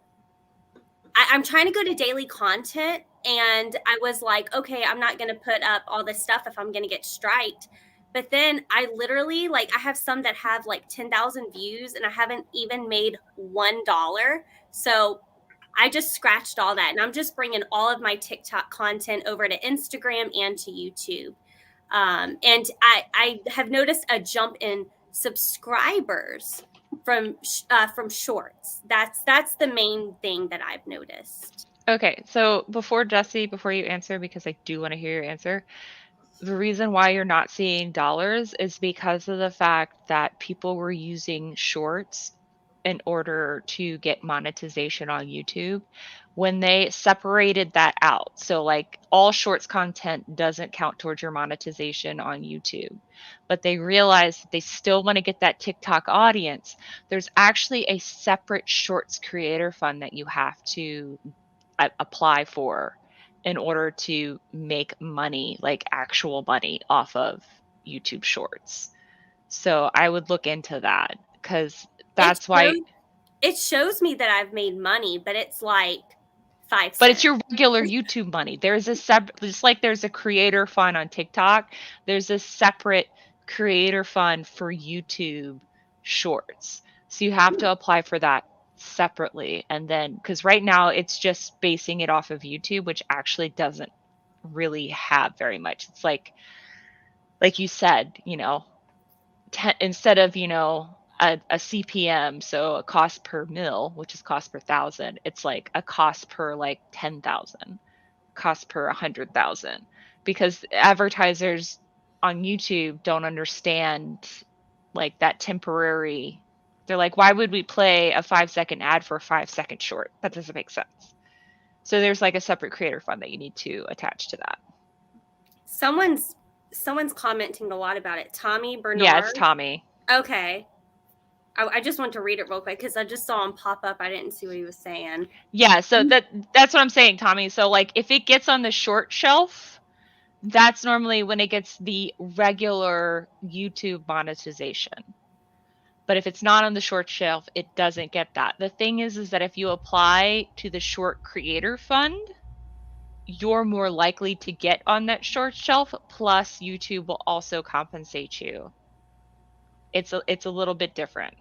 Speaker 3: I'm trying to go to daily content, and I was like, okay, I'm not going to put up all this stuff if I'm going to get striked. But then I literally, I have some that have 10,000 views, and I haven't even made $1. So I just scratched all that, and I'm just bringing all of my TikTok content over to Instagram and to YouTube. And I have noticed a jump in subscribers from shorts. That's the main thing that I've noticed.
Speaker 1: Okay, so before you answer, because I do want to hear your answer, the reason why you're not seeing dollars is because of the fact that people were using shorts in order to get monetization on YouTube when they separated that out. So like all shorts content doesn't count towards your monetization on YouTube, but they realized that they still want to get that TikTok audience. There's actually a separate shorts creator fund that you have to apply for in order to make money, like actual money off of YouTube shorts. So I would look into that because that's why.
Speaker 3: It shows me that I've made money, but it's like 5 cents.
Speaker 1: But it's your regular YouTube money. There's a just like there's a creator fund on TikTok, there's a separate creator fund for YouTube shorts. So you have to apply for that separately. And then, because right now it's just basing it off of YouTube, which actually doesn't really have very much. It's like you said, instead of, a CPM, so a cost per mil, which is cost per thousand, it's like a cost per like 10,000, cost per 100,000, because advertisers on YouTube don't understand like that temporary. They're like, why would we play a 5-second ad for a 5-second short? That doesn't make sense. So there's like a separate creator fund that you need to attach to that.
Speaker 3: Someone's commenting a lot about it. Tommy Bernard.
Speaker 1: Yeah, it's Tommy.
Speaker 3: Okay. I just want to read it real quick because I just saw him pop up. I didn't see what he was saying.
Speaker 1: Yeah, so that's what I'm saying, Tommy. So like if it gets on the short shelf, that's normally when it gets the regular YouTube monetization. But if it's not on the short shelf, it doesn't get that. The thing is that if you apply to the short creator fund, you're more likely to get on that short shelf, plus YouTube will also compensate you. It's a little bit different.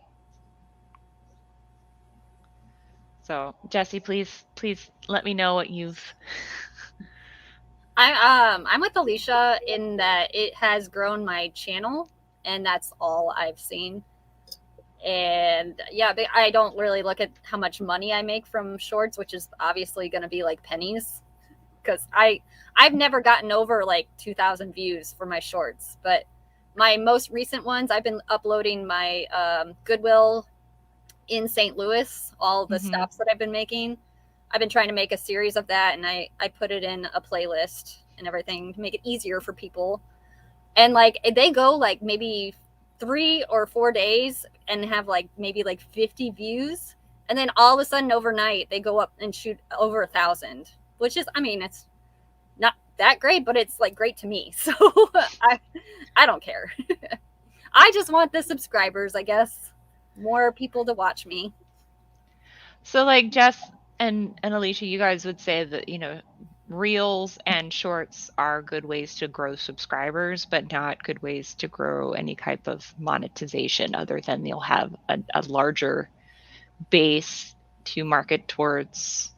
Speaker 1: So Jesse, please let me know what you've.
Speaker 4: I'm with Alicia in that it has grown my channel, and that's all I've seen. And yeah, I don't really look at how much money I make from shorts, which is obviously going to be like pennies, because I've never gotten over like 2,000 views for my shorts. But my most recent ones, I've been uploading my Goodwill in St. Louis, all the stops that I've been making. I've been trying to make a series of that, and I put it in a playlist and everything to make it easier for people. And like they go like maybe 3 or 4 days and have like maybe like 50 views, and then all of a sudden overnight they go up and shoot over 1,000, which is, I mean, it's not that great, but it's like great to me. So I don't care. I just want the subscribers, I guess. More people to watch me.
Speaker 1: So like Jess and Alicia, you guys would say that, reels and shorts are good ways to grow subscribers, but not good ways to grow any type of monetization, other than you'll have a larger base to market towards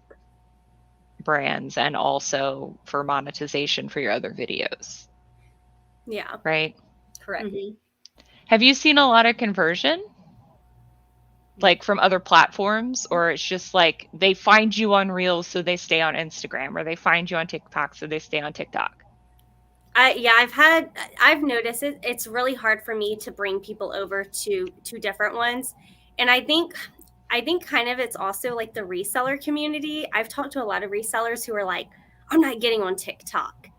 Speaker 1: brands and also for monetization for your other videos.
Speaker 3: Yeah.
Speaker 1: Right?
Speaker 4: Correct.
Speaker 3: Mm-hmm.
Speaker 1: Have you seen a lot of conversion? Like from other platforms, or it's just like they find you on Reels so they stay on Instagram, or they find you on TikTok so they stay on TikTok?
Speaker 3: I've noticed it's really hard for me to bring people over to different ones. And I think kind of it's also like the reseller community. I've talked to a lot of resellers who are like, I'm not getting on TikTok.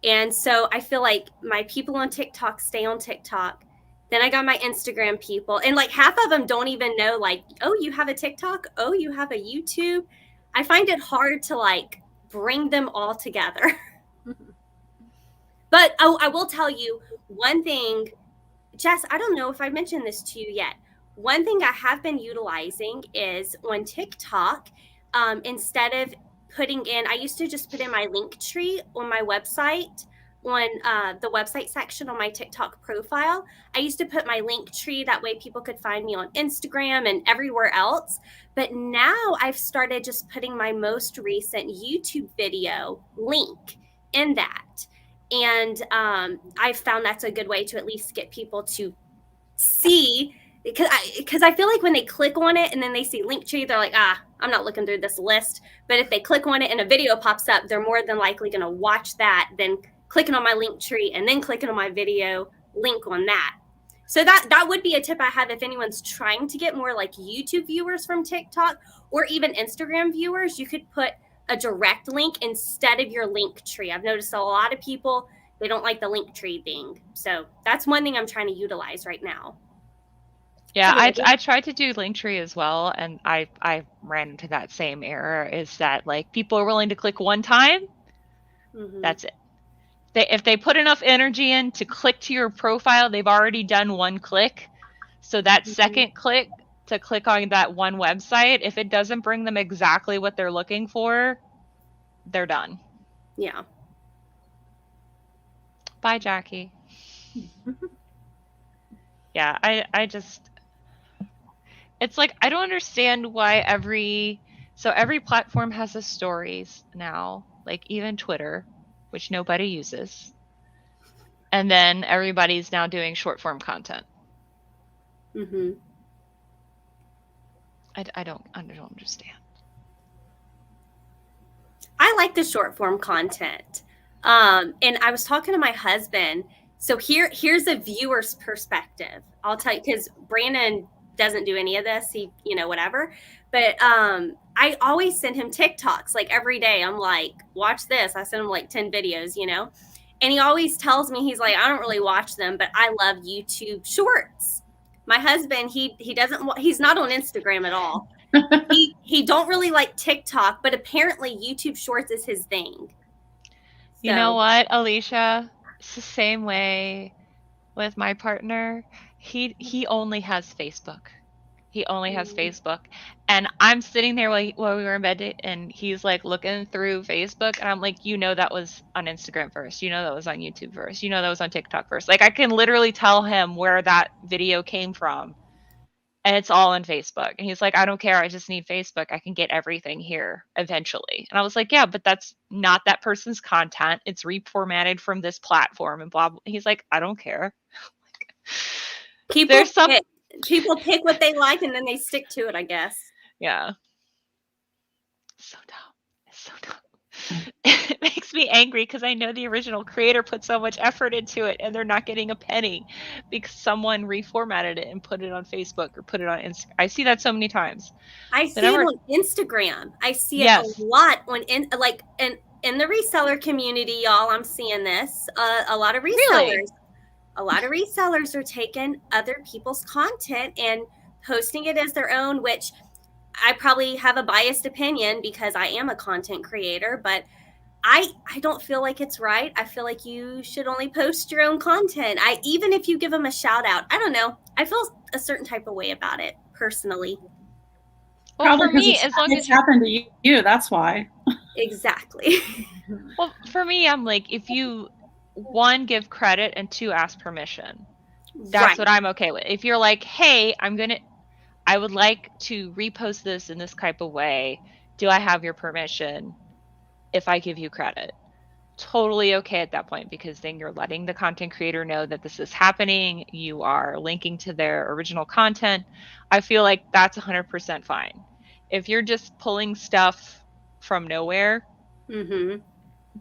Speaker 3: And so I feel like my people on TikTok stay on TikTok. Then I got my Instagram people, and like half of them don't even know, like, oh, you have a TikTok? Oh, you have a YouTube? I find it hard to like bring them all together. But I will tell you one thing, Jess, I don't know if I mentioned this to you yet. One thing I have been utilizing is on TikTok, instead of putting in, I used to just put in my link tree on my website, on the website section on my TikTok profile. I used to put my link tree, that way people could find me on Instagram and everywhere else. But now I've started just putting my most recent YouTube video link in that. And I've found that's a good way to at least get people to see, because I feel like when they click on it and then they see Linktree, they're like, I'm not looking through this list. But if they click on it and a video pops up, they're more than likely going to watch that than clicking on my Linktree and then clicking on my video link on that. So that would be a tip I have if anyone's trying to get more like YouTube viewers from TikTok or even Instagram viewers. You could put a direct link instead of your link tree. I've noticed a lot of people, they don't like the link tree thing. So that's one thing I'm trying to utilize right now.
Speaker 1: Yeah,
Speaker 3: So anyway,
Speaker 1: I tried to do Linktree as well, and I ran into that same error. Is that like people are willing to click one time? That's it. If they put enough energy in to click to your profile, they've already done one click. So that second click to click on that one website, if it doesn't bring them exactly what they're looking for, they're done.
Speaker 3: Yeah.
Speaker 1: Bye, Jackie. Yeah, I just, it's like, I don't understand why every platform has a stories now, like even Twitter, which nobody uses. And then everybody's now doing short form content. I don't understand.
Speaker 3: I like the short form content. And I was talking to my husband. So here's a viewer's perspective. I'll tell you, because Brandon doesn't do any of this. He, whatever. But I always send him TikToks like every day. I'm like, watch this. I send him like 10 videos, and he always tells me, he's like, I don't really watch them, but I love YouTube shorts. My husband, he's not on Instagram at all. he don't really like TikTok, but apparently YouTube Shorts is his thing.
Speaker 1: You know what, Alicia? It's the same way with my partner. He only has Facebook. He only has Facebook. And I'm sitting there while we were in bed, and he's like looking through Facebook, and I'm like, that was on Instagram first. That was on YouTube first. That was on TikTok first. Like, I can literally tell him where that video came from. And it's all on Facebook. And he's like, I don't care. I just need Facebook. I can get everything here eventually. And I was like, yeah, but that's not that person's content. It's reformatted from this platform and blah, blah. He's like, I don't care.
Speaker 3: People pick what they like and then they stick to it, I guess.
Speaker 1: Yeah. So dumb. It's so dumb. It makes me angry because I know the original creator put so much effort into it and they're not getting a penny because someone reformatted it and put it on Facebook or put it on Instagram. I see that so many times.
Speaker 3: I see it on Instagram. I see it a lot in the reseller community, y'all. I'm seeing this. A lot of resellers. Really? A lot of resellers are taking other people's content and posting it as their own, which I probably have a biased opinion because I am a content creator, but I don't feel like it's right. I feel like you should only post your own content. Even if you give them a shout out, I don't know. I feel a certain type of way about it personally.
Speaker 1: Well, probably for me, as long as
Speaker 2: it's happened to you, that's why.
Speaker 3: Exactly.
Speaker 1: Well, for me, I'm like, if you, one, give credit, and two, ask permission. That's what I'm okay with. If you're like, hey, I would like to repost this in this type of way. Do I have your permission if I give you credit? Totally okay at that point, because then you're letting the content creator know that this is happening. You are linking to their original content. I feel like that's 100% fine. If you're just pulling stuff from nowhere,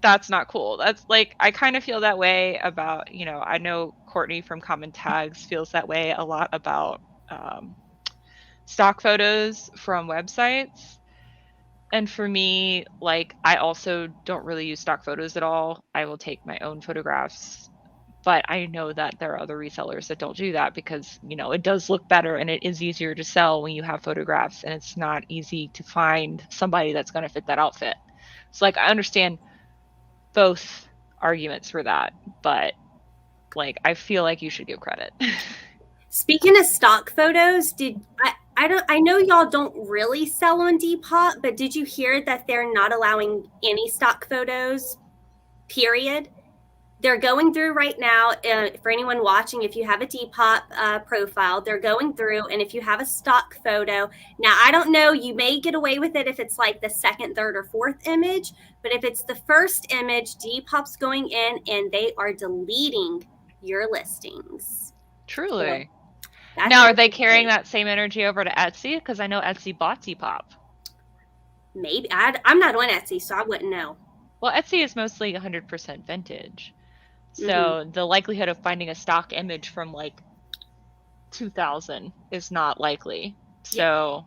Speaker 1: that's not cool. That's like, I kind of feel that way about, I know Courtney from Common Tags feels that way a lot about stock photos from websites. And for me, like, I also don't really use stock photos at all. I will take my own photographs, but I know that there are other resellers that don't do that because, it does look better and it is easier to sell when you have photographs, and it's not easy to find somebody that's going to fit that outfit. So, like, I understand both arguments for that, but, like, I feel like you should give credit.
Speaker 3: Speaking of stock photos, I know y'all don't really sell on Depop, but did you hear that they're not allowing any stock photos, period? They're going through right now, for anyone watching, if you have a Depop profile, they're going through, and if you have a stock photo, now I don't know, you may get away with it if it's like the second, third, or fourth image, but if it's the first image, Depop's going in and they are deleting your listings.
Speaker 1: Truly. So, now, are they carrying that same energy over to Etsy? Because I know Etsy bought Depop.
Speaker 3: Maybe. I'm not on Etsy, so I wouldn't know.
Speaker 1: Well, Etsy is mostly 100% vintage. So the likelihood of finding a stock image from like 2,000 is not likely. So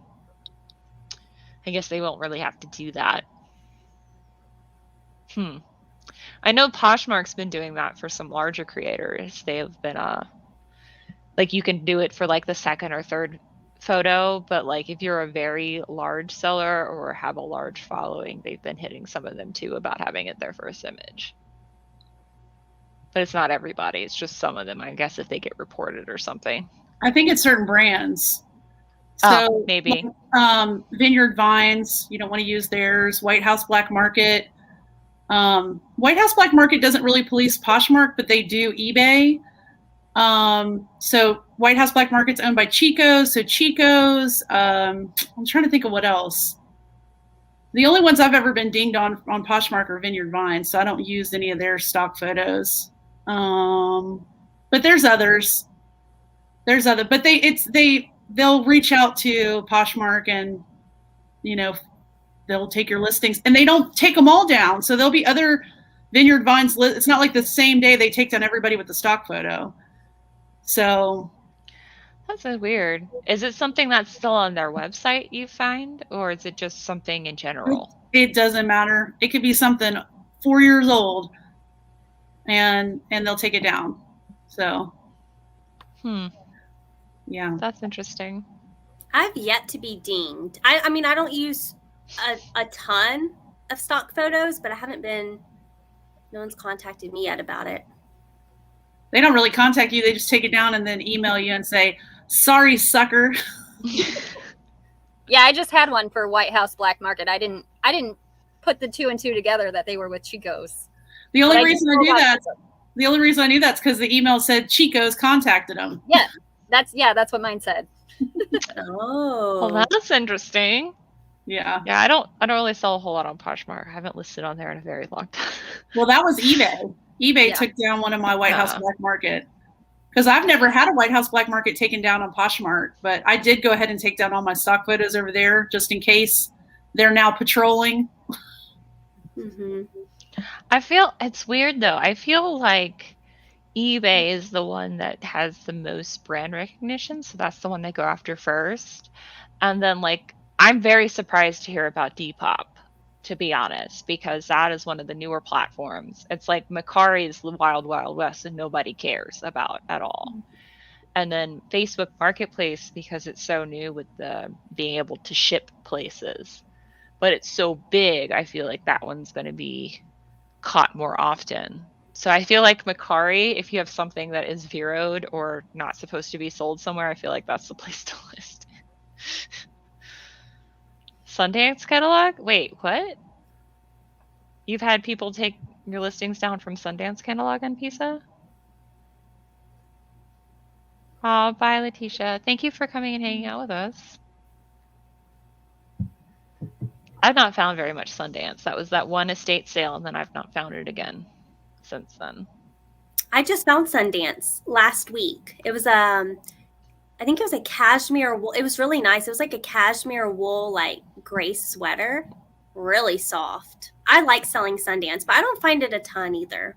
Speaker 1: I guess they won't really have to do that. I know Poshmark's been doing that for some larger creators. They have been like you can do it for like the second or third photo, but like if you're a very large seller or have a large following, they've been hitting some of them too about having it their first image. But it's not everybody, it's just some of them, I guess, if they get reported or something.
Speaker 2: I think it's certain brands. So
Speaker 1: maybe.
Speaker 2: Vineyard Vines, you don't want to use theirs. White House Black Market. White House Black Market doesn't really police Poshmark, but they do eBay. So White House Black Market's owned by Chico's. So Chico's, I'm trying to think of what else. The only ones I've ever been dinged on Poshmark are Vineyard Vines, so I don't use any of their stock photos. But there's others. But they'll reach out to Poshmark and, you know, they'll take your listings and they don't take them all down. So there'll be other Vineyard Vines. It's not like the same day they take down everybody with the stock photo. So
Speaker 1: that's so weird. Is it something that's still on their website you find, or is it just something in general?
Speaker 2: It doesn't matter. It could be something 4 years old and they'll take it down. So yeah,
Speaker 1: that's interesting.
Speaker 3: I've yet to be dinged. I mean, I don't use a ton of stock photos, but no one's contacted me yet about it.
Speaker 2: They don't really contact you. They just take it down and then email you and say, sorry, sucker.
Speaker 4: Yeah, I just had one for White House Black Market. I didn't put the 2 and 2 together that they were with Chico's.
Speaker 2: The only reason I knew that's because the email said Chico's contacted them.
Speaker 4: Yeah, that's what mine said.
Speaker 3: Oh,
Speaker 1: well, that's interesting.
Speaker 2: Yeah.
Speaker 1: Yeah, I don't really sell a whole lot on Poshmark. I haven't listed on there in a very long time.
Speaker 2: Well, that was eBay. eBay took down one of my White House Black Market because I've never had a White House Black Market taken down on Poshmark, but I did go ahead and take down all my stock photos over there just in case they're now patrolling.
Speaker 3: Mm-hmm.
Speaker 1: I feel it's weird though. I feel like eBay is the one that has the most brand recognition, so that's the one they go after first. And then like I'm very surprised to hear about Depop, to be honest, because that is one of the newer platforms. It's like Mercari is the wild, wild west and nobody cares about at all. And then Facebook Marketplace, because it's so new with the being able to ship places, but it's so big, I feel like that one's going to be caught more often. So I feel like Mercari, if you have something that is zeroed or not supposed to be sold somewhere, I feel like that's the place to list. Sundance catalog? Wait, what? You've had people take your listings down from Sundance catalog on Pisa? Oh, bye, Letitia. Thank you for coming and hanging out with us. I've not found very much Sundance. That was that one estate sale, and then I've not found it again since then.
Speaker 3: I just found Sundance last week. It was I think it was a cashmere wool. It was really nice. It was like a cashmere wool, like gray sweater, really soft. I like selling Sundance, but I don't find it a ton either.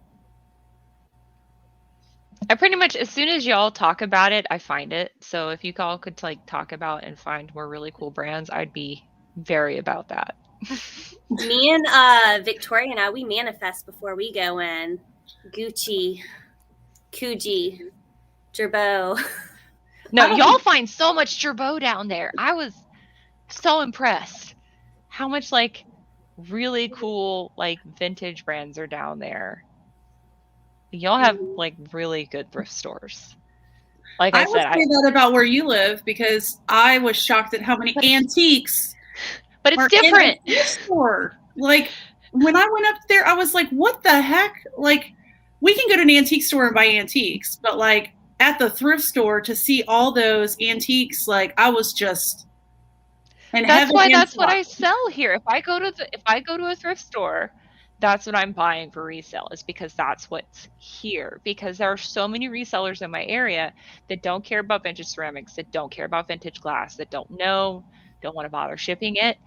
Speaker 1: I pretty much, as soon as y'all talk about it, I find it. So if you all could like talk about and find more really cool brands, I'd be very about that.
Speaker 3: Me and Victoria and I, we manifest before we go in. Gucci, Coogee, Gerbeau.
Speaker 1: No, y'all find so much Gerbeau down there. I was so impressed how much like really cool like vintage brands are down there. Y'all have like really good thrift stores. Like I said,
Speaker 2: would say that about where you live because I was shocked at how many antiques.
Speaker 1: But it's different.
Speaker 2: In the store. Like when I went up there, I was like, "What the heck?" Like we can go to an antique store and buy antiques, but like at the thrift store to see all those antiques, like I was just. And
Speaker 1: that's why that's what I sell here. If I go to a thrift store, that's what I'm buying for resale, is because that's what's here. Because there are so many resellers in my area that don't care about vintage ceramics, that don't care about vintage glass, that don't want to bother shipping it,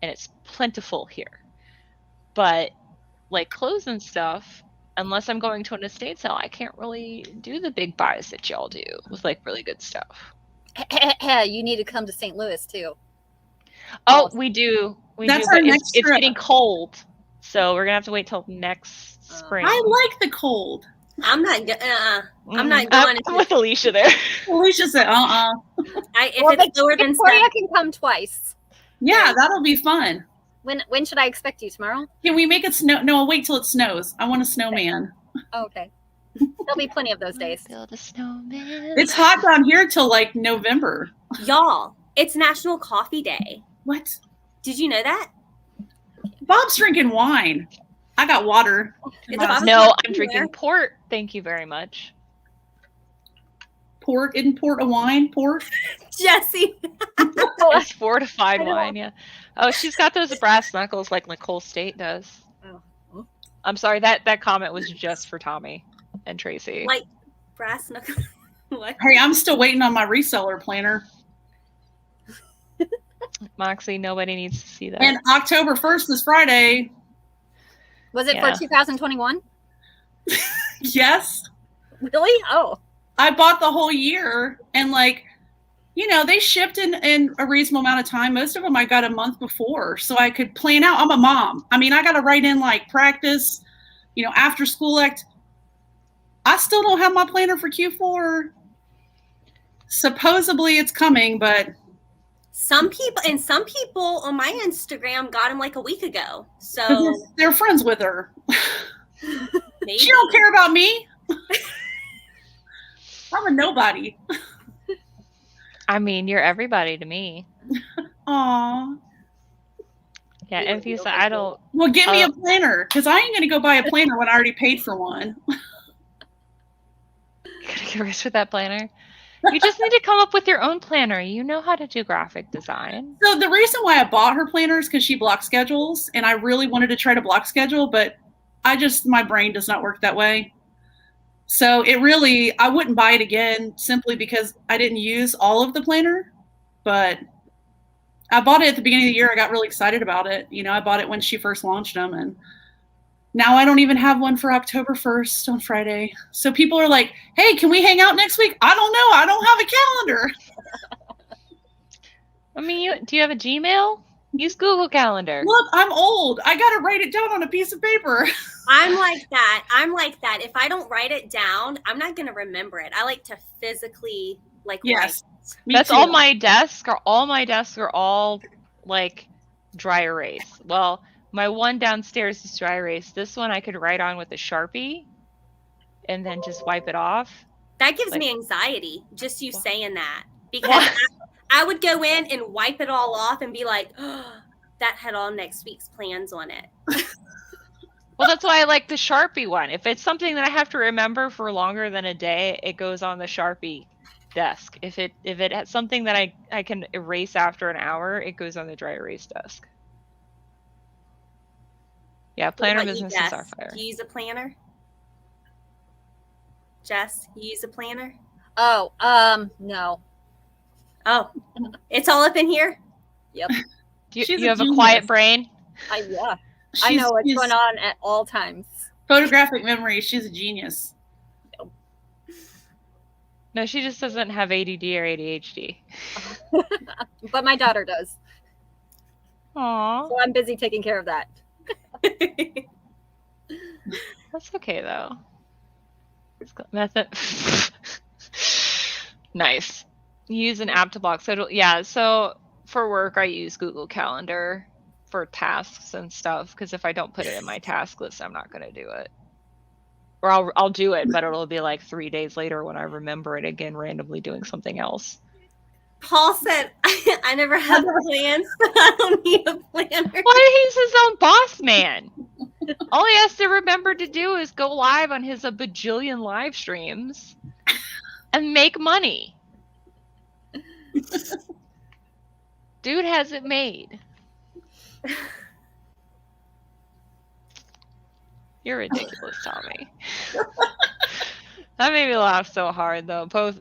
Speaker 1: and it's plentiful here. But like clothes and stuff, unless I'm going to an estate sale, I can't really do the big buys that y'all do with like really good stuff.
Speaker 4: You need to come to St. Louis too.
Speaker 1: Oh, we do.
Speaker 2: That's
Speaker 1: but
Speaker 2: our next
Speaker 1: it's
Speaker 2: trip.
Speaker 1: getting cold, so we're gonna have to wait till next spring.
Speaker 2: I like the cold.
Speaker 3: I'm not going. I'm not
Speaker 1: I'm
Speaker 3: going.
Speaker 1: with Alicia there.
Speaker 2: Alicia said,
Speaker 3: If it's lower than
Speaker 4: Victoria
Speaker 3: 7,
Speaker 4: can come twice.
Speaker 2: Yeah, that'll be fun.
Speaker 4: When should I expect you? Tomorrow?
Speaker 2: Can we make it snow? No, I'll wait till it snows. I want a snowman.
Speaker 4: Oh, okay. There'll be plenty of those days.
Speaker 1: Build a snowman.
Speaker 2: It's hot down here till like November.
Speaker 3: y'all, it's National Coffee Day.
Speaker 2: What?
Speaker 3: Did you know that?
Speaker 2: Bob's drinking wine. I got water.
Speaker 3: It's Bob's
Speaker 1: No,
Speaker 3: not
Speaker 1: I'm
Speaker 3: anywhere.
Speaker 1: drinking port. Thank you very much.
Speaker 2: Port. Isn't port a wine? Port?
Speaker 3: Jesse.
Speaker 1: It's fortified
Speaker 4: I know.
Speaker 1: wine, yeah. Oh, she's got those brass knuckles like Nicole State does.
Speaker 4: Oh.
Speaker 1: I'm sorry, that comment was just for Tommy and Tracy.
Speaker 3: Like brass knuckles. What?
Speaker 2: Hey, I'm still waiting on my reseller planner.
Speaker 1: Moxie, nobody needs to see that.
Speaker 2: And October 1st is Friday.
Speaker 4: Was it
Speaker 1: Yeah.
Speaker 4: for 2021?
Speaker 2: Yes.
Speaker 4: Really? Oh.
Speaker 2: I bought the whole year, and like, you know, they shipped in a reasonable amount of time. Most of them I got a month before, so I could plan out. I'm a mom. I mean, I got to write in like practice, you know, after school I still don't have my planner for Q4. Supposedly it's coming, but
Speaker 3: Some people on my Instagram got him like a week ago. So
Speaker 2: they're friends with her.
Speaker 3: maybe.
Speaker 2: She don't care about me. I'm a nobody.
Speaker 1: I mean, you're everybody to me.
Speaker 2: Aw.
Speaker 1: Yeah, if you said I don't.
Speaker 2: Well, get me a planner, because I ain't going to go buy a planner when I already paid for one.
Speaker 1: Gotta get rich with that planner. You just need to come up with your own planner. You know how to do graphic design.
Speaker 2: So the reason why I bought her planner is because she block schedules, and I really wanted to try to block schedule, but my brain does not work that way. So I wouldn't buy it again simply because I didn't use all of the planner, but I bought it at the beginning of the year. I got really excited about it. You know, I bought it when she first launched them, and now I don't even have one for October 1st on Friday. So people are like, hey, can we hang out next week? I don't know. I don't have a calendar.
Speaker 1: I mean, do you have a Gmail? Use Google Calendar.
Speaker 2: Look, I'm old. I got to write it down on a piece of paper.
Speaker 3: I'm like that. If I don't write it down, I'm not going to remember it. I like to physically
Speaker 2: Yes. Me
Speaker 1: That's
Speaker 2: too.
Speaker 1: all my desks are. All my desks are all like dry erase. Well, my one downstairs is dry erase. This one I could write on with a Sharpie and then just wipe it off.
Speaker 3: That gives me anxiety, just you saying that. Because I would go in and wipe it all off and be like, oh, that had all next week's plans on it.
Speaker 1: Well, that's why I like the Sharpie one. If it's something that I have to remember for longer than a day, it goes on the Sharpie desk. If it has something that I can erase after an hour, it goes on the dry erase desk. Yeah, planner
Speaker 3: What about you,
Speaker 1: businesses
Speaker 3: Jess?
Speaker 1: are fire.
Speaker 3: Do you use a planner? Jess, you use a planner?
Speaker 4: Oh, no.
Speaker 3: Oh, it's all up in here?
Speaker 4: Yep.
Speaker 1: Do
Speaker 2: She's
Speaker 1: you
Speaker 2: a
Speaker 1: have a
Speaker 2: genius.
Speaker 1: quiet brain?
Speaker 4: Yeah. I know what's
Speaker 2: She's
Speaker 4: going on at all times.
Speaker 2: photographic memory. She's a genius.
Speaker 1: No, she just doesn't have ADD or ADHD.
Speaker 4: But my daughter does.
Speaker 1: Aww.
Speaker 4: So I'm busy taking care of that.
Speaker 1: That's okay though. Method. Nice. Use an app to block schedule. Yeah, so for work I use Google Calendar for tasks and stuff because if I don't put it in my task list, I'm not gonna do it. Or I'll do it, but it'll be like 3 days later when I remember it again, randomly doing something else.
Speaker 3: Paul said, I never have plans, so I don't need a planner.
Speaker 1: Well, he's his own boss man. All he has to remember to do is go live on his a bajillion live streams and make money. Dude has it made. You're ridiculous, Tommy. That made me laugh so hard, though. Both.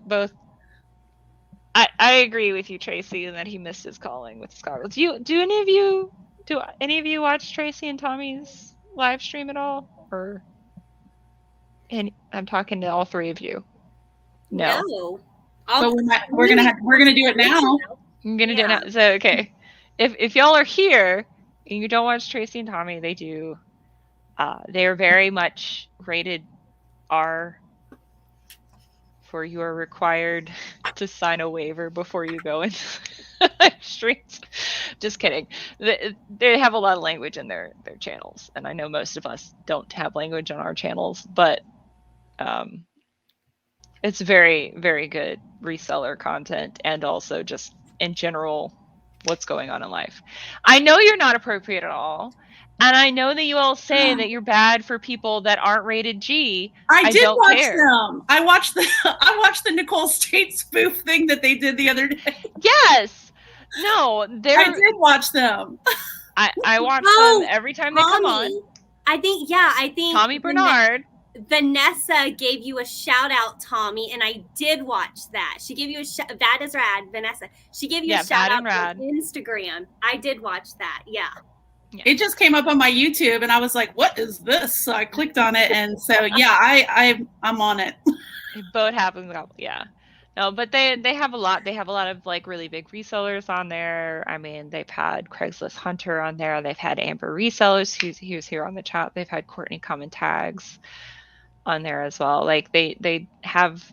Speaker 1: I agree with you, Tracy, in that he missed his calling with Scott. Do any of you watch Tracy and Tommy's live stream at all? Or And I'm talking to all three of you. No.
Speaker 2: But we're gonna do it now.
Speaker 1: I'm gonna do it now. So okay. If y'all are here and you don't watch Tracy and Tommy, they do. They are very much rated R. For you are required to sign a waiver before you go into streets. Just kidding. They have a lot of language in their channels, and I know most of us don't have language on our channels, but it's very, very good reseller content, and also just in general what's going on in life. I know you're not appropriate at all, and I know that you all say that you're bad for people that aren't rated G.
Speaker 2: I did watch them. I watched the Nicole State spoof thing that they did the other day.
Speaker 1: Yes. No, I
Speaker 2: did watch them.
Speaker 1: I watch them every time they come on.
Speaker 3: I think
Speaker 1: Tommy Bernard.
Speaker 3: Vanessa gave you a shout out, Tommy, and I did watch that. She gave you a Bad is Rad, Vanessa. She gave you a shout out on Instagram. I did watch that. Yeah.
Speaker 2: It just came up on my YouTube, and I was like, "What is this?" So I clicked on it, and so I'm on it.
Speaker 1: Both happen, yeah. No, but they have a lot. They have a lot of like really big resellers on there. I mean, they've had Craigslist Hunter on there. They've had Amber Resellers, who's here on the chat. They've had Courtney Common Tags on there as well. Like they have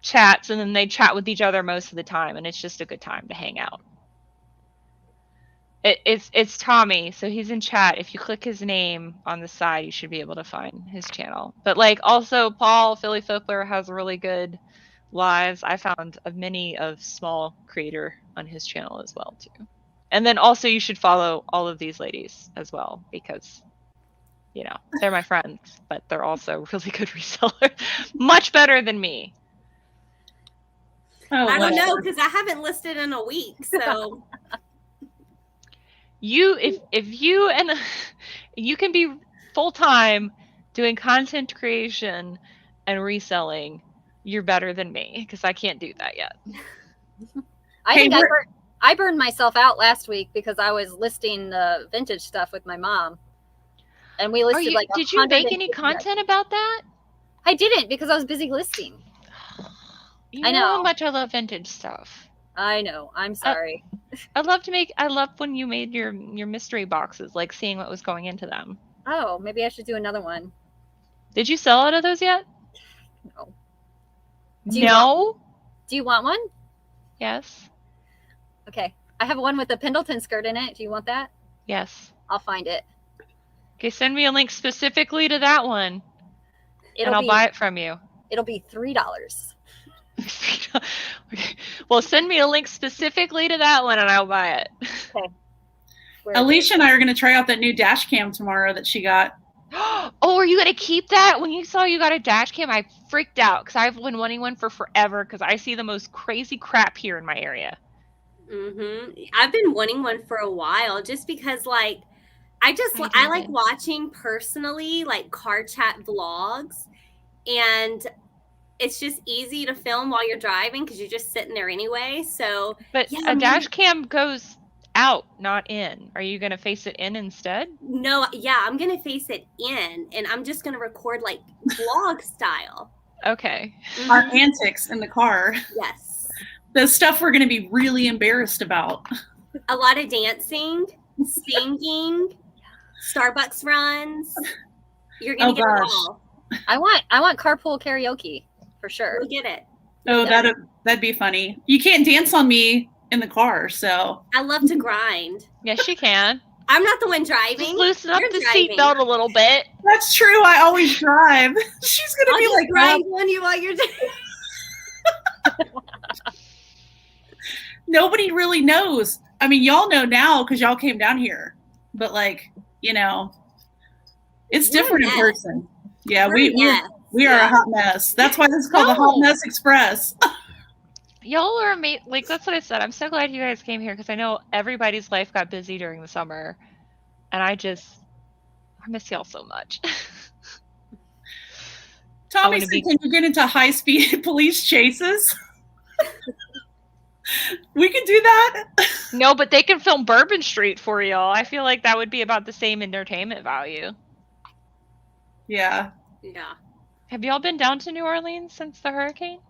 Speaker 1: chats, and then they chat with each other most of the time, and it's just a good time to hang out. It's Tommy, so he's in chat. If you click his name on the side, you should be able to find his channel. But like also Paul Philly Footler has really good lives. I found many of small creator on his channel as well too. And then also you should follow all of these ladies as well, because you know they're my friends, but they're also really good resellers, much better than me.
Speaker 3: I don't know, because I haven't listed in a week, so.
Speaker 1: If you can be full-time doing content creation and reselling, you're better than me, because I can't do that yet.
Speaker 4: I burned myself out last week because I was listing the vintage stuff with my mom, and we listed
Speaker 1: Did you make any content about that?
Speaker 4: I didn't, because I was busy listing.
Speaker 1: I know how much I love vintage stuff.
Speaker 4: I know. I'm sorry.
Speaker 1: I love when you made your mystery boxes, like seeing what was going into them.
Speaker 4: Oh, maybe I should do another one.
Speaker 1: Did you sell out of those yet?
Speaker 4: No. Do you want one?
Speaker 1: Yes.
Speaker 4: Okay. I have one with a Pendleton skirt in it. Do you want that?
Speaker 1: Yes.
Speaker 4: I'll find it.
Speaker 1: Okay, send me a link specifically to that one. And I'll buy it from you.
Speaker 4: It'll be $3.
Speaker 1: Okay. Well, send me a link specifically to that one and I'll buy it.
Speaker 4: Okay.
Speaker 2: Alicia and I are going to try out that new dash cam tomorrow that she got.
Speaker 1: Oh, are you going to keep that? When you saw you got a dash cam, I freaked out because I've been wanting one for forever because I see the most crazy crap here in my area.
Speaker 3: I've been wanting one for a while just because, like, I like watching personally, like, car chat vlogs, and it's just easy to film while you're driving because you're just sitting there anyway. So,
Speaker 1: but a dash cam goes out, not in. Are you going to face it in instead?
Speaker 3: No, I'm going to face it in, and I'm just going to record like vlog style.
Speaker 1: Okay.
Speaker 2: Our antics in the car.
Speaker 3: Yes.
Speaker 2: The stuff we're going to be really embarrassed about.
Speaker 3: A lot of dancing, singing, Starbucks runs. You're going to get it all.
Speaker 4: I want carpool karaoke. For sure.
Speaker 3: We'll get it.
Speaker 2: Oh, that'd be funny. You can't dance on me in the car, so.
Speaker 3: I love to grind.
Speaker 1: Yes, she can.
Speaker 3: I'm not the one driving.
Speaker 1: Just loosen up the seatbelt a little bit.
Speaker 2: That's true. I always drive. She's gonna be like,
Speaker 3: grind on you while you're doing.
Speaker 2: Nobody really knows. I mean, y'all know now because y'all came down here, but like, you know, it's different in person. Yeah, we are a hot mess. That's why this is called the Hot Mess Express.
Speaker 1: Y'all are amazing. Like, that's what I said. I'm so glad you guys came here because I know everybody's life got busy during the summer. And I miss y'all so much.
Speaker 2: Tommy said, can you get into high-speed police chases? We could do that.
Speaker 1: No, but they can film Bourbon Street for y'all. I feel like that would be about the same entertainment value.
Speaker 2: Yeah.
Speaker 3: Yeah.
Speaker 1: Have y'all been down to New Orleans since the hurricane?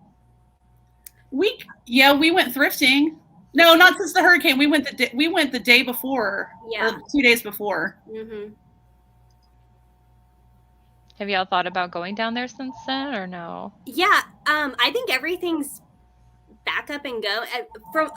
Speaker 2: We went thrifting. No, not since the hurricane. We went the day before.
Speaker 3: Yeah.
Speaker 2: Or 2 days before.
Speaker 3: Mm-hmm.
Speaker 1: Have y'all thought about going down there since then, or no?
Speaker 3: Yeah. I think everything's back up and go. From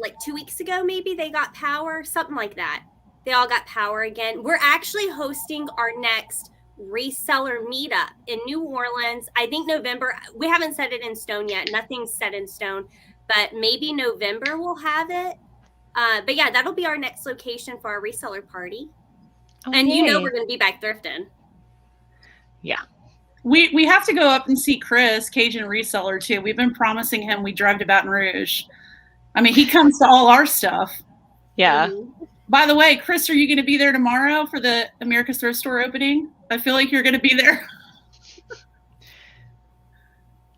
Speaker 3: like 2 weeks ago, maybe they got power, something like that. They all got power again. We're actually hosting our next reseller meetup in New Orleans. I think November. We haven't set it in stone yet. Nothing's set in stone, but maybe November we'll have it. But yeah, that'll be our next location for our reseller party.
Speaker 1: Okay.
Speaker 3: And you know we're going to be back thrifting.
Speaker 1: Yeah.
Speaker 2: We have to go up and see Chris, Cajun Reseller, too. We've been promising him we drive to Baton Rouge. I mean, he comes to all our stuff.
Speaker 1: Yeah.
Speaker 3: Mm-hmm.
Speaker 2: By the way, Chris, are you going to be there tomorrow for the America's Thrift Store opening? I feel like you're going to be there.
Speaker 1: Of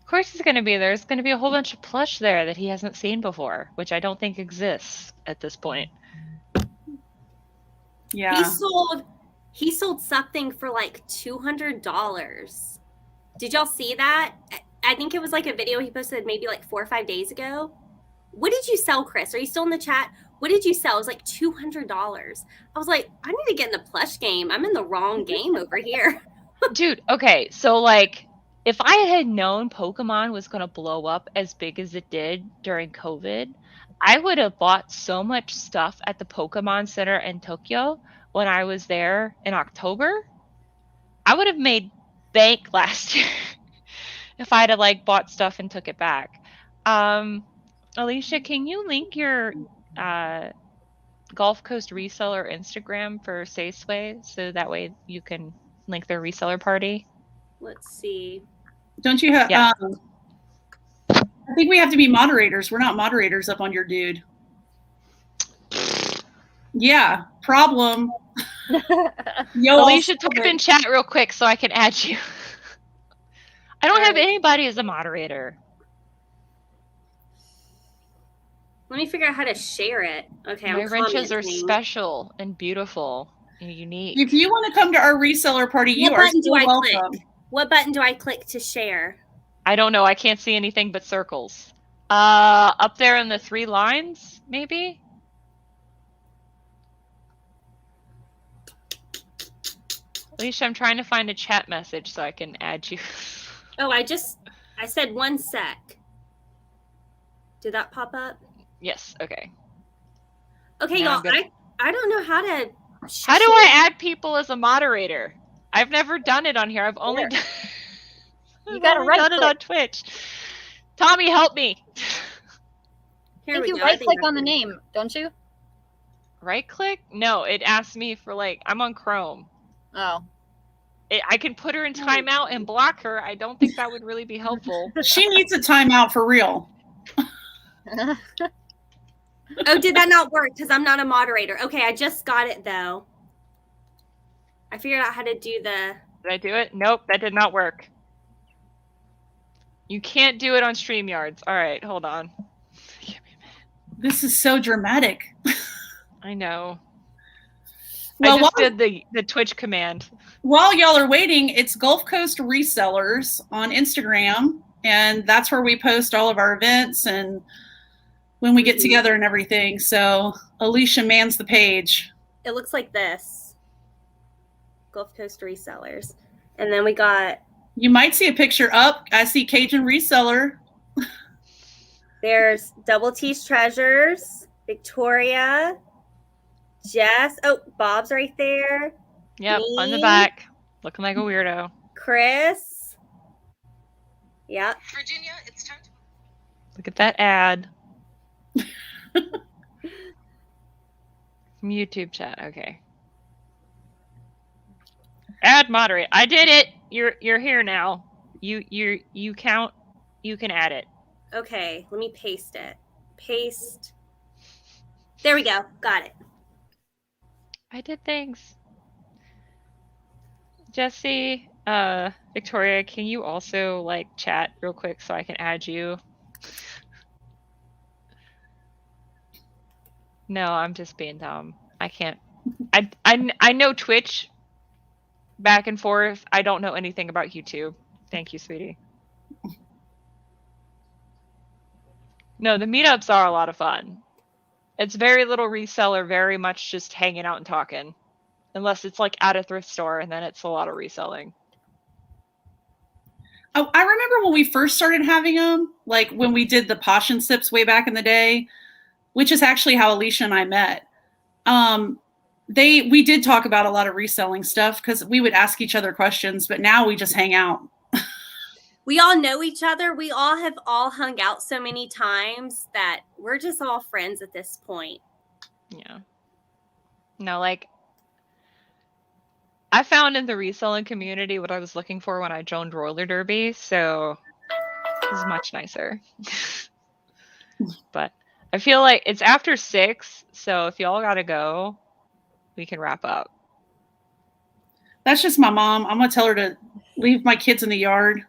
Speaker 1: course he's going to be there. There's going to be a whole bunch of plush there that he hasn't seen before, which I don't think exists at this point.
Speaker 2: Yeah.
Speaker 3: He sold something for like $200. Did y'all see that? I think it was like a video he posted maybe like 4 or 5 days ago. What did you sell, Chris? Are you still in the chat? What did you sell? It was like $200. I was like, I need to get in the plush game. I'm in the wrong game over here.
Speaker 1: Dude, okay, so like, if I had known Pokemon was going to blow up as big as it did during COVID, I would have bought so much stuff at the Pokemon Center in Tokyo when I was there in October. I would have made bank last year if I'd have like bought stuff and took it back. Alicia, can you link your Gulf Coast Reseller Instagram for Say Sway so that way you can link their reseller party?
Speaker 3: Let's see.
Speaker 2: Don't you have...
Speaker 1: Yeah.
Speaker 2: I think we have to be moderators. We're not moderators up on your dude. Yeah, problem. Yo,
Speaker 1: Alicia, type in chat real quick so I can add you. I don't have anybody as a moderator.
Speaker 3: Let me figure out how to share it. Okay,
Speaker 1: My
Speaker 3: I'm
Speaker 1: wrenches are
Speaker 3: commenting.
Speaker 1: special and beautiful and unique.
Speaker 2: If you want to come to our reseller party, you
Speaker 3: What
Speaker 2: are
Speaker 3: button do
Speaker 2: so
Speaker 3: I
Speaker 2: welcome.
Speaker 3: click? What button do I click to share?
Speaker 1: I don't know. I can't see anything but circles. Up there in the 3 lines, maybe? Alicia, I'm trying to find a chat message so I can add you.
Speaker 3: Oh, I said 1 sec. Did that pop up?
Speaker 1: Yes, okay.
Speaker 3: Okay,
Speaker 1: Now
Speaker 3: y'all,
Speaker 1: I'm gonna-
Speaker 3: I don't know how to...
Speaker 1: How do I add people as a moderator? I've never done it on here. I've only done,
Speaker 4: You gotta
Speaker 1: done it
Speaker 4: right-click.
Speaker 1: on Twitch. Tommy, help me.
Speaker 3: Here
Speaker 4: If
Speaker 3: we
Speaker 4: you
Speaker 3: go.
Speaker 4: right click
Speaker 3: I
Speaker 4: on the
Speaker 3: think
Speaker 4: name, don't you?
Speaker 1: Right click? No, it asks me for like, I'm on Chrome.
Speaker 4: Oh.
Speaker 1: I can put her in timeout and block her. I don't think that would really be helpful.
Speaker 2: She needs a timeout for real.
Speaker 3: Oh, did that not work? Because I'm not a moderator. Okay, I just got it though. I figured out how to do the...
Speaker 1: Did I do it? Nope, that did not work. You can't do it on StreamYards. All right, hold on.
Speaker 2: This is so dramatic.
Speaker 1: I know.
Speaker 2: Well,
Speaker 1: I just did the Twitch command.
Speaker 2: While y'all are waiting, it's Gulf Coast Resellers on Instagram, and that's where we post all of our events and when we get together and everything. So Alicia mans the page.
Speaker 3: It looks like this. Gulf Coast Resellers. And then we got...
Speaker 2: You might see a picture up. I see Cajun Reseller.
Speaker 3: There's Double T's Treasures, Victoria, Jess. Oh, Bob's right there.
Speaker 1: Yep,
Speaker 3: Me.
Speaker 1: on the back, looking like a weirdo.
Speaker 3: Chris. Yep.
Speaker 5: Virginia, it's time to...
Speaker 1: Look at that ad. From YouTube chat. Okay. Add moderate. I did it. You're here now. You count. You can add it.
Speaker 3: Okay, let me paste it. Paste. There we go. Got it.
Speaker 1: I did things. Jesse, Victoria, can you also like chat real quick so I can add you? No, I'm just being dumb. I can't. I know Twitch back and forth. I don't know anything about YouTube. Thank you, sweetie. No, the meetups are a lot of fun. It's very little reseller, very much just hanging out and talking. Unless it's like at a thrift store, and then it's a lot of reselling.
Speaker 2: Oh, I remember when we first started having them, like when we did the Posh and Sips way back in the day, which is actually how Alicia and I met. We did talk about a lot of reselling stuff because we would ask each other questions, but now we just hang out.
Speaker 3: We all know each other. We all have all hung out so many times that we're just all friends at this point.
Speaker 1: Yeah. No, like, I found in the reselling community what I was looking for when I joined roller derby, so this is much nicer. But I feel like it's after 6, so if y'all gotta go, we can wrap up.
Speaker 2: That's just my mom. I'm going to tell her to leave my kids in the yard.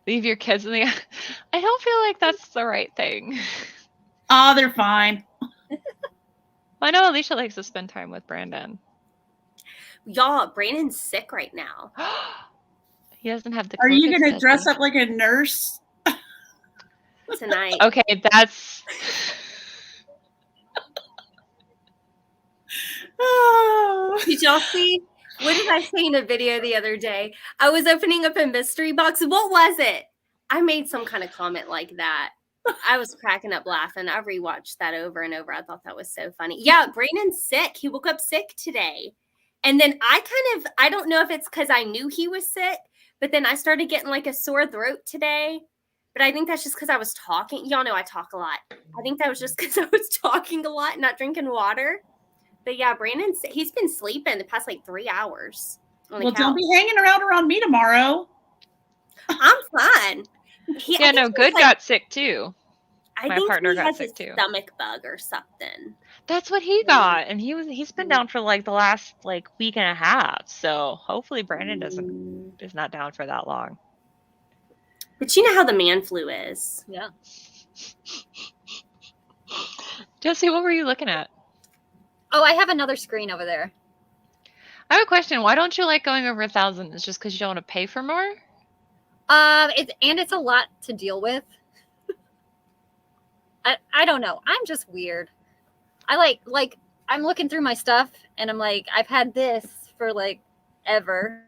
Speaker 1: Leave your kids in the... I don't feel like that's the right thing.
Speaker 2: Oh, they're fine.
Speaker 1: I know Alicia likes to spend time with Brandon.
Speaker 3: Y'all, Brandon's sick right now.
Speaker 1: He doesn't have the...
Speaker 2: Are you going to
Speaker 1: does
Speaker 2: dress
Speaker 1: he?
Speaker 2: up like a nurse?
Speaker 3: Tonight.
Speaker 1: Okay, that's...
Speaker 3: Did y'all see? What did I say in a video the other day? I was opening up a mystery box. What was it? I made some kind of comment like that. I was cracking up laughing. I rewatched that over and over. I thought that was so funny. Yeah, Brandon's sick. He woke up sick today. And then I don't know if it's because I knew he was sick, but then I started getting like a sore throat today. But I think that's just because I was talking. Y'all know I talk a lot. I think that was just because I was talking a lot and not drinking water. But yeah, he's been sleeping the past like 3 hours on the couch.
Speaker 2: Don't be hanging around me tomorrow.
Speaker 3: I'm fine.
Speaker 1: Good got sick too.
Speaker 3: My
Speaker 1: partner got sick too.
Speaker 3: Stomach bug or something.
Speaker 1: That's what he got, and he's been down for like the last like week and a half. So hopefully Brandon is not down for that long.
Speaker 3: But you know how the man flu is.
Speaker 4: Yeah.
Speaker 1: Jesse, what were you looking at?
Speaker 4: Oh, I have another screen over there.
Speaker 1: I have a question. Why don't you like going over 1,000? It's just because you don't want to pay for more?
Speaker 4: It's a lot to deal with. I don't know. I'm just weird. I like I'm looking through my stuff and I'm like, I've had this for like ever.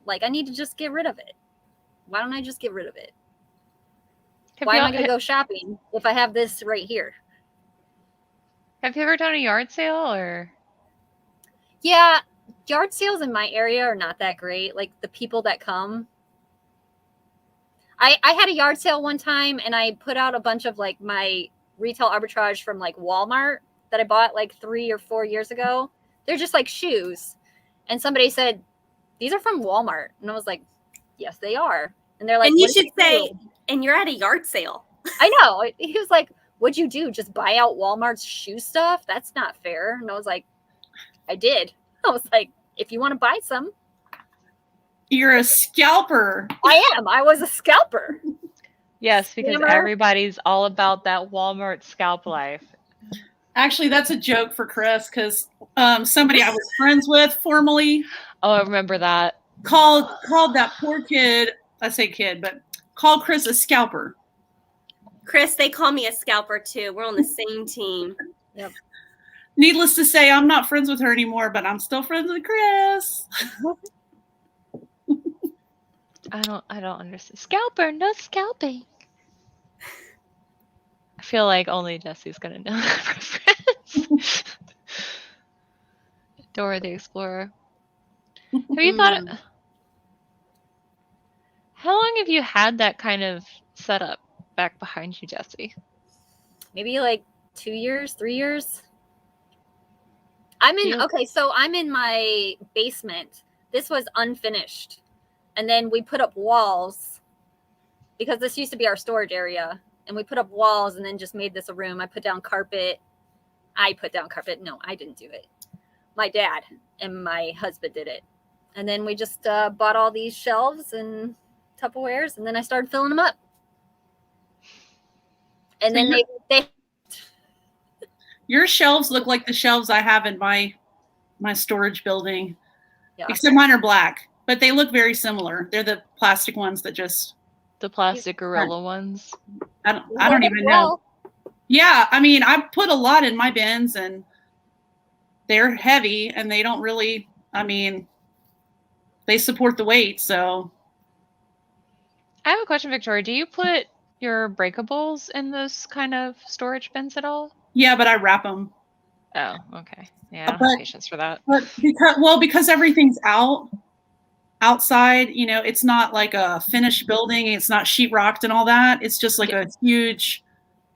Speaker 4: Like I need to just get rid of it. Why don't I just get rid of it? Why am I going to go shopping if I have this right here?
Speaker 1: Have you ever done a yard sale or?
Speaker 4: Yeah, yard sales in my area are not that great. Like the people that come. I had a yard sale one time and I put out a bunch of like my retail arbitrage from like Walmart that I bought like 3 or 4 years ago. They're just like shoes. And somebody said, these are from Walmart. And I was like, yes, they are. And they're like,
Speaker 3: and you should say, and you're at a yard sale.
Speaker 4: I know. He was like, what'd you do? Just buy out Walmart's shoe stuff? That's not fair. And I was like, I did. I was like, if you want to buy some.
Speaker 2: You're a scalper.
Speaker 4: I am. I was a scalper.
Speaker 1: Yes, because everybody's all about that Walmart scalp life.
Speaker 2: Actually, that's a joke for Chris because somebody I was friends with formerly.
Speaker 1: Oh, I remember that.
Speaker 2: Called that poor kid. I say kid, but called Chris a scalper.
Speaker 3: Chris, they call me a scalper too. We're on the same team.
Speaker 4: Yep.
Speaker 2: Needless to say, I'm not friends with her anymore, but I'm still friends with Chris.
Speaker 1: I don't understand. Scalper, no scalping. I feel like only Jesse's gonna know that reference. Dora the Explorer. Have you thought? How long have you had that kind of setup back behind you, Jesse?
Speaker 4: Maybe like 2 years, 3 years. I'm in my basement. This was unfinished. And then we put up walls because this used to be our storage area. And we put up walls and then just made this a room. I put down carpet. No, I didn't do it. My dad and my husband did it. And then we just bought all these shelves and Tupperwares. And then I started filling them up. And then they
Speaker 2: your shelves look like the shelves I have in my storage building.
Speaker 4: Yeah.
Speaker 2: Except mine are black. but they look very similar. They're the plastic ones that just
Speaker 1: The plastic gorilla ones.
Speaker 2: I don't even know. Yeah, I mean, I put a lot in my bins, and they're heavy, and they don't really. I mean, they support the weight, so.
Speaker 1: I have a question, Victoria. Do you put your breakables in those kind of storage bins at all?
Speaker 2: Yeah, but I wrap them.
Speaker 1: Oh, okay. Yeah, I don't have patience for that.
Speaker 2: But because everything's outside, you know, it's not like a finished building. It's not sheetrocked and all that. It's just like a huge.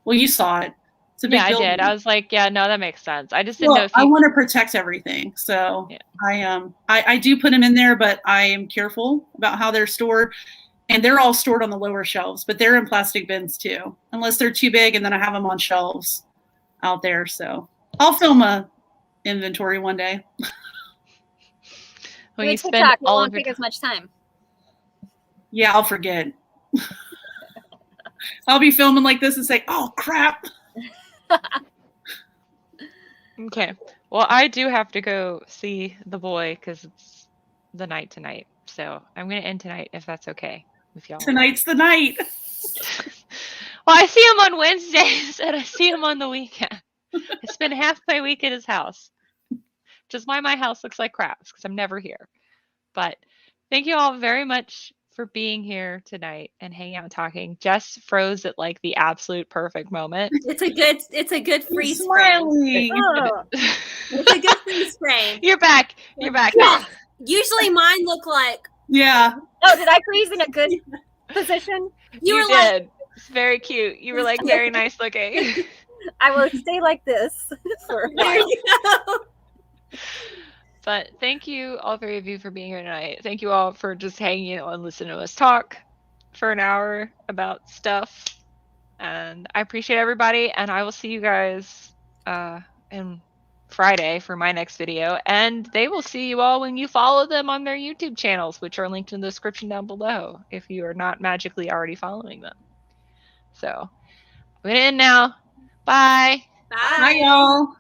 Speaker 2: Well, you saw it. It's a big building.
Speaker 1: I did. I was like, yeah, no, that makes sense. I just didn't know if
Speaker 2: I want to protect everything, so I do put them in there, but I am careful about how they're stored, and they're all stored on the lower shelves, but they're in plastic bins too, unless they're too big, and then I have them on shelves out there. So I'll film a inventory one day.
Speaker 1: Well, you spend all of
Speaker 4: take as much time.
Speaker 2: Yeah, I'll forget. I'll be filming like this and say, "Oh crap."
Speaker 1: Okay. Well, I do have to go see the boy because it's the night tonight. So I'm going to end tonight if that's okay with y'all.
Speaker 2: Tonight's the night.
Speaker 1: Well, I see him on Wednesdays and I see him on the weekend. I spend half my week at his house. Which is why my house looks like crap, because I'm never here. But thank you all very much for being here tonight and hanging out and talking. Jess froze at like the absolute perfect moment.
Speaker 3: It's a good freeze frame.
Speaker 2: Oh.
Speaker 3: It's a good freeze frame.
Speaker 1: You're back. You're back.
Speaker 3: Yeah. Usually mine look like.
Speaker 2: Yeah.
Speaker 4: Oh, did I freeze in a good position?
Speaker 1: You were did. Like, it's very cute. You were like very nice looking.
Speaker 4: I will stay like this for a while.
Speaker 3: There you go.
Speaker 1: But thank you, all three of you, for being here tonight. Thank you all for just hanging out and listening to us talk for an hour about stuff. And I appreciate everybody. And I will see you guys in Friday for my next video. And they will see you all when you follow them on their YouTube channels, which are linked in the description down below if you are not magically already following them. So I'm going to end now. Bye.
Speaker 3: Bye.
Speaker 2: Bye, y'all.